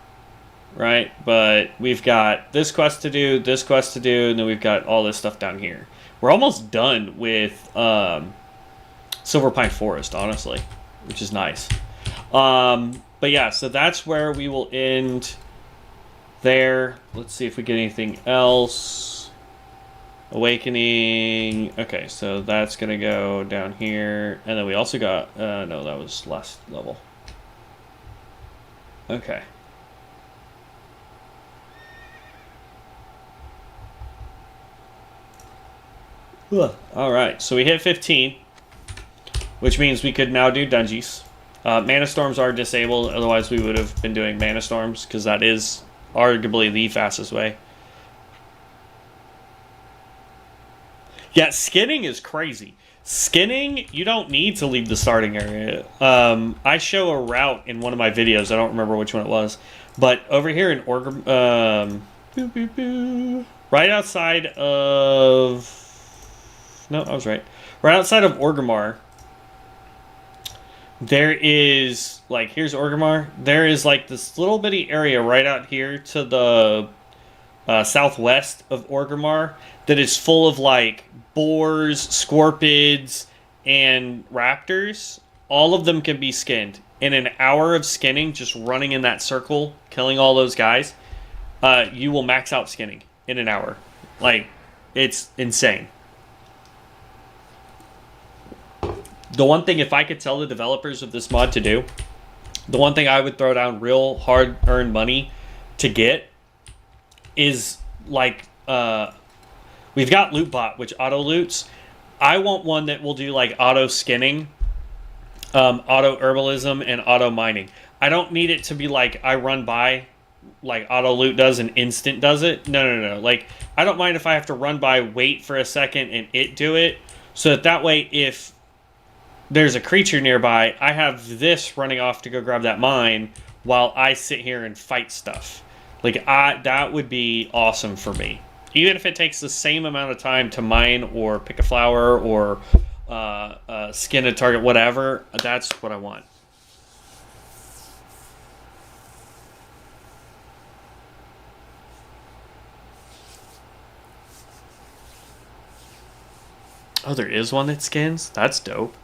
right? But we've got this quest to do, this quest to do, and then we've got all this stuff down here. We're almost done with Silver Pine Forest, honestly, which is nice. But yeah, so that's where we will end there. Let's see if we get anything else. Awakening. Okay, so that's going to go down here. And then we also got... no, that was last level. Okay. Alright, so we hit 15. Which means we could now do dungeons. Manastorms are disabled, otherwise we would have been doing Manastorms, because that is arguably the fastest way. Yeah, skinning is crazy. Skinning, you don't need to leave the starting area. I show a route in one of my videos. I don't remember which one it was. But over here in right outside of... No, I was right. Right outside of Orgrimmar, there is, like, here's Orgrimmar. There is, like, this little bitty area right out here to the southwest of Orgrimmar that is full of, like, boars, scorpids, and raptors. All of them can be skinned. in an hour of skinning, just running in that circle, killing all those guys, you will max out skinning in an hour. Like, it's insane. The one thing, if I could tell the developers of this mod to do, the one thing I would throw down real hard-earned money to get is, like, we've got Lootbot, which auto-loots. I want one that will do, like, auto-skinning, auto-herbalism, and auto-mining. I don't need it to be, like, I run by, like auto-loot does and instant does it. No. Like, I don't mind if I have to run by, wait for a second, and it do it. So that way, if there's a creature nearby, I have this running off to go grab that mine while I sit here and fight stuff. Like, that would be awesome for me. Even if it takes the same amount of time to mine or pick a flower or skin a target, whatever, that's what I want. Oh, there is one that skins? That's dope.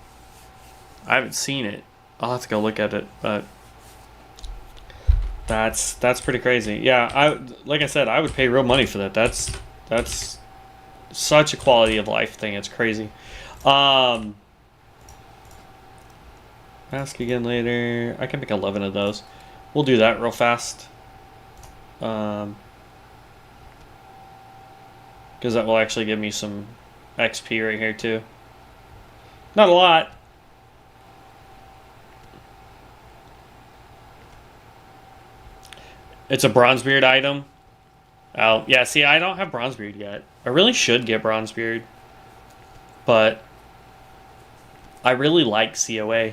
I haven't seen it. I'll have to go look at it, but that's pretty crazy. Yeah, like I said, I would pay real money for that. That's such a quality of life thing. It's crazy. Ask again later. I can make 11 of those. We'll do that real fast. Because that will actually give me some XP right here too. Not a lot. It's a Bronzebeard item. Oh, yeah, see, I don't have Bronzebeard yet. I really should get Bronzebeard. But I really like CoA.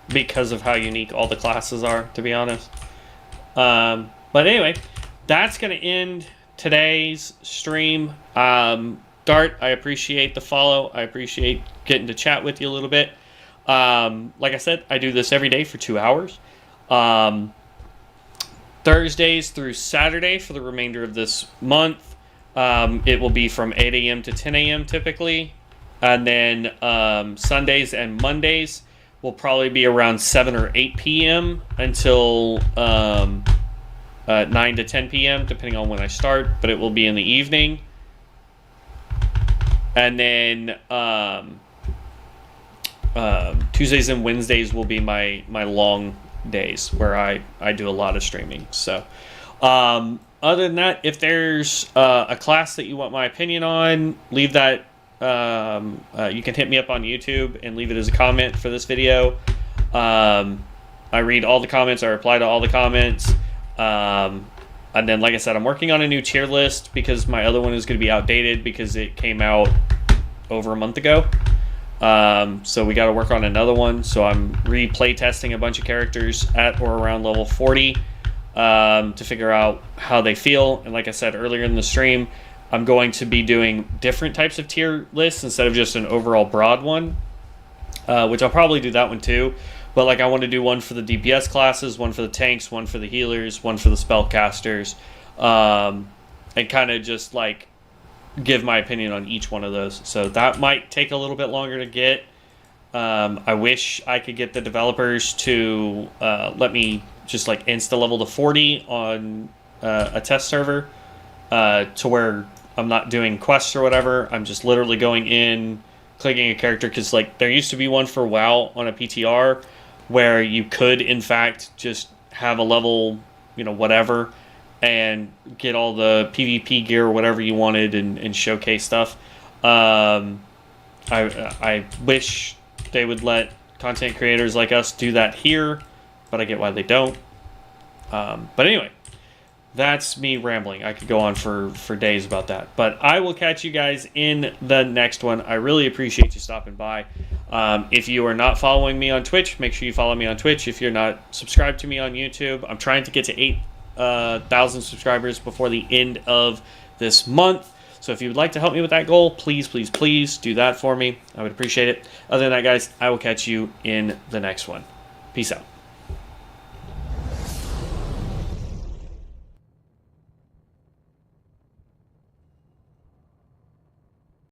Because of how unique all the classes are, to be honest. But anyway, that's going to end today's stream. Dart, I appreciate the follow. I appreciate getting to chat with you a little bit. Like I said, I do this every day for 2 hours. Thursdays through Saturday for the remainder of this month. It will be from 8 a.m. to 10 a.m. typically. And then Sundays and Mondays will probably be around 7 or 8 p.m. until 9 to 10 p.m. depending on when I start. But it will be in the evening. And then Tuesdays and Wednesdays will be my long days where I do a lot of streaming. So other than that, if there's a class that you want my opinion on, leave that. You can hit me up on YouTube and leave it as a comment for this video. I read all the comments. I reply to all the comments. And then, like I said, I'm working on a new tier list because my other one is going to be outdated because it came out over a month ago. So we got to work on another one. So I'm replay testing a bunch of characters at or around level 40 to figure out how they feel. And like I said earlier in the stream, I'm going to be doing different types of tier lists instead of just an overall broad one, which I'll probably do that one too. But like I want to do one for the DPS classes, one for the tanks, one for the healers, one for the spellcasters, and kind of just like give my opinion on each one of those. So that might take a little bit longer to get. I wish I could get the developers to let me just like insta level to 40 on a test server to where I'm not doing quests or whatever. I'm just literally going in, clicking a character, because like there used to be one for WoW on a PTR where you could in fact just have a level, whatever, and get all the PvP gear or whatever you wanted and showcase stuff. I wish they would let content creators like us do that here, but I get why they don't. But anyway, that's me rambling. I could go on for days about that. But I will catch you guys in the next one. I really appreciate you stopping by. If you are not following me on Twitch, make sure you follow me on Twitch. If you're not subscribed to me on YouTube, I'm trying to get to 8,000 subscribers before the end of this month. So if you would like to help me with that goal, please, please, please do that for me. I would appreciate it. Other than that, guys, I will catch you in the next one. Peace out.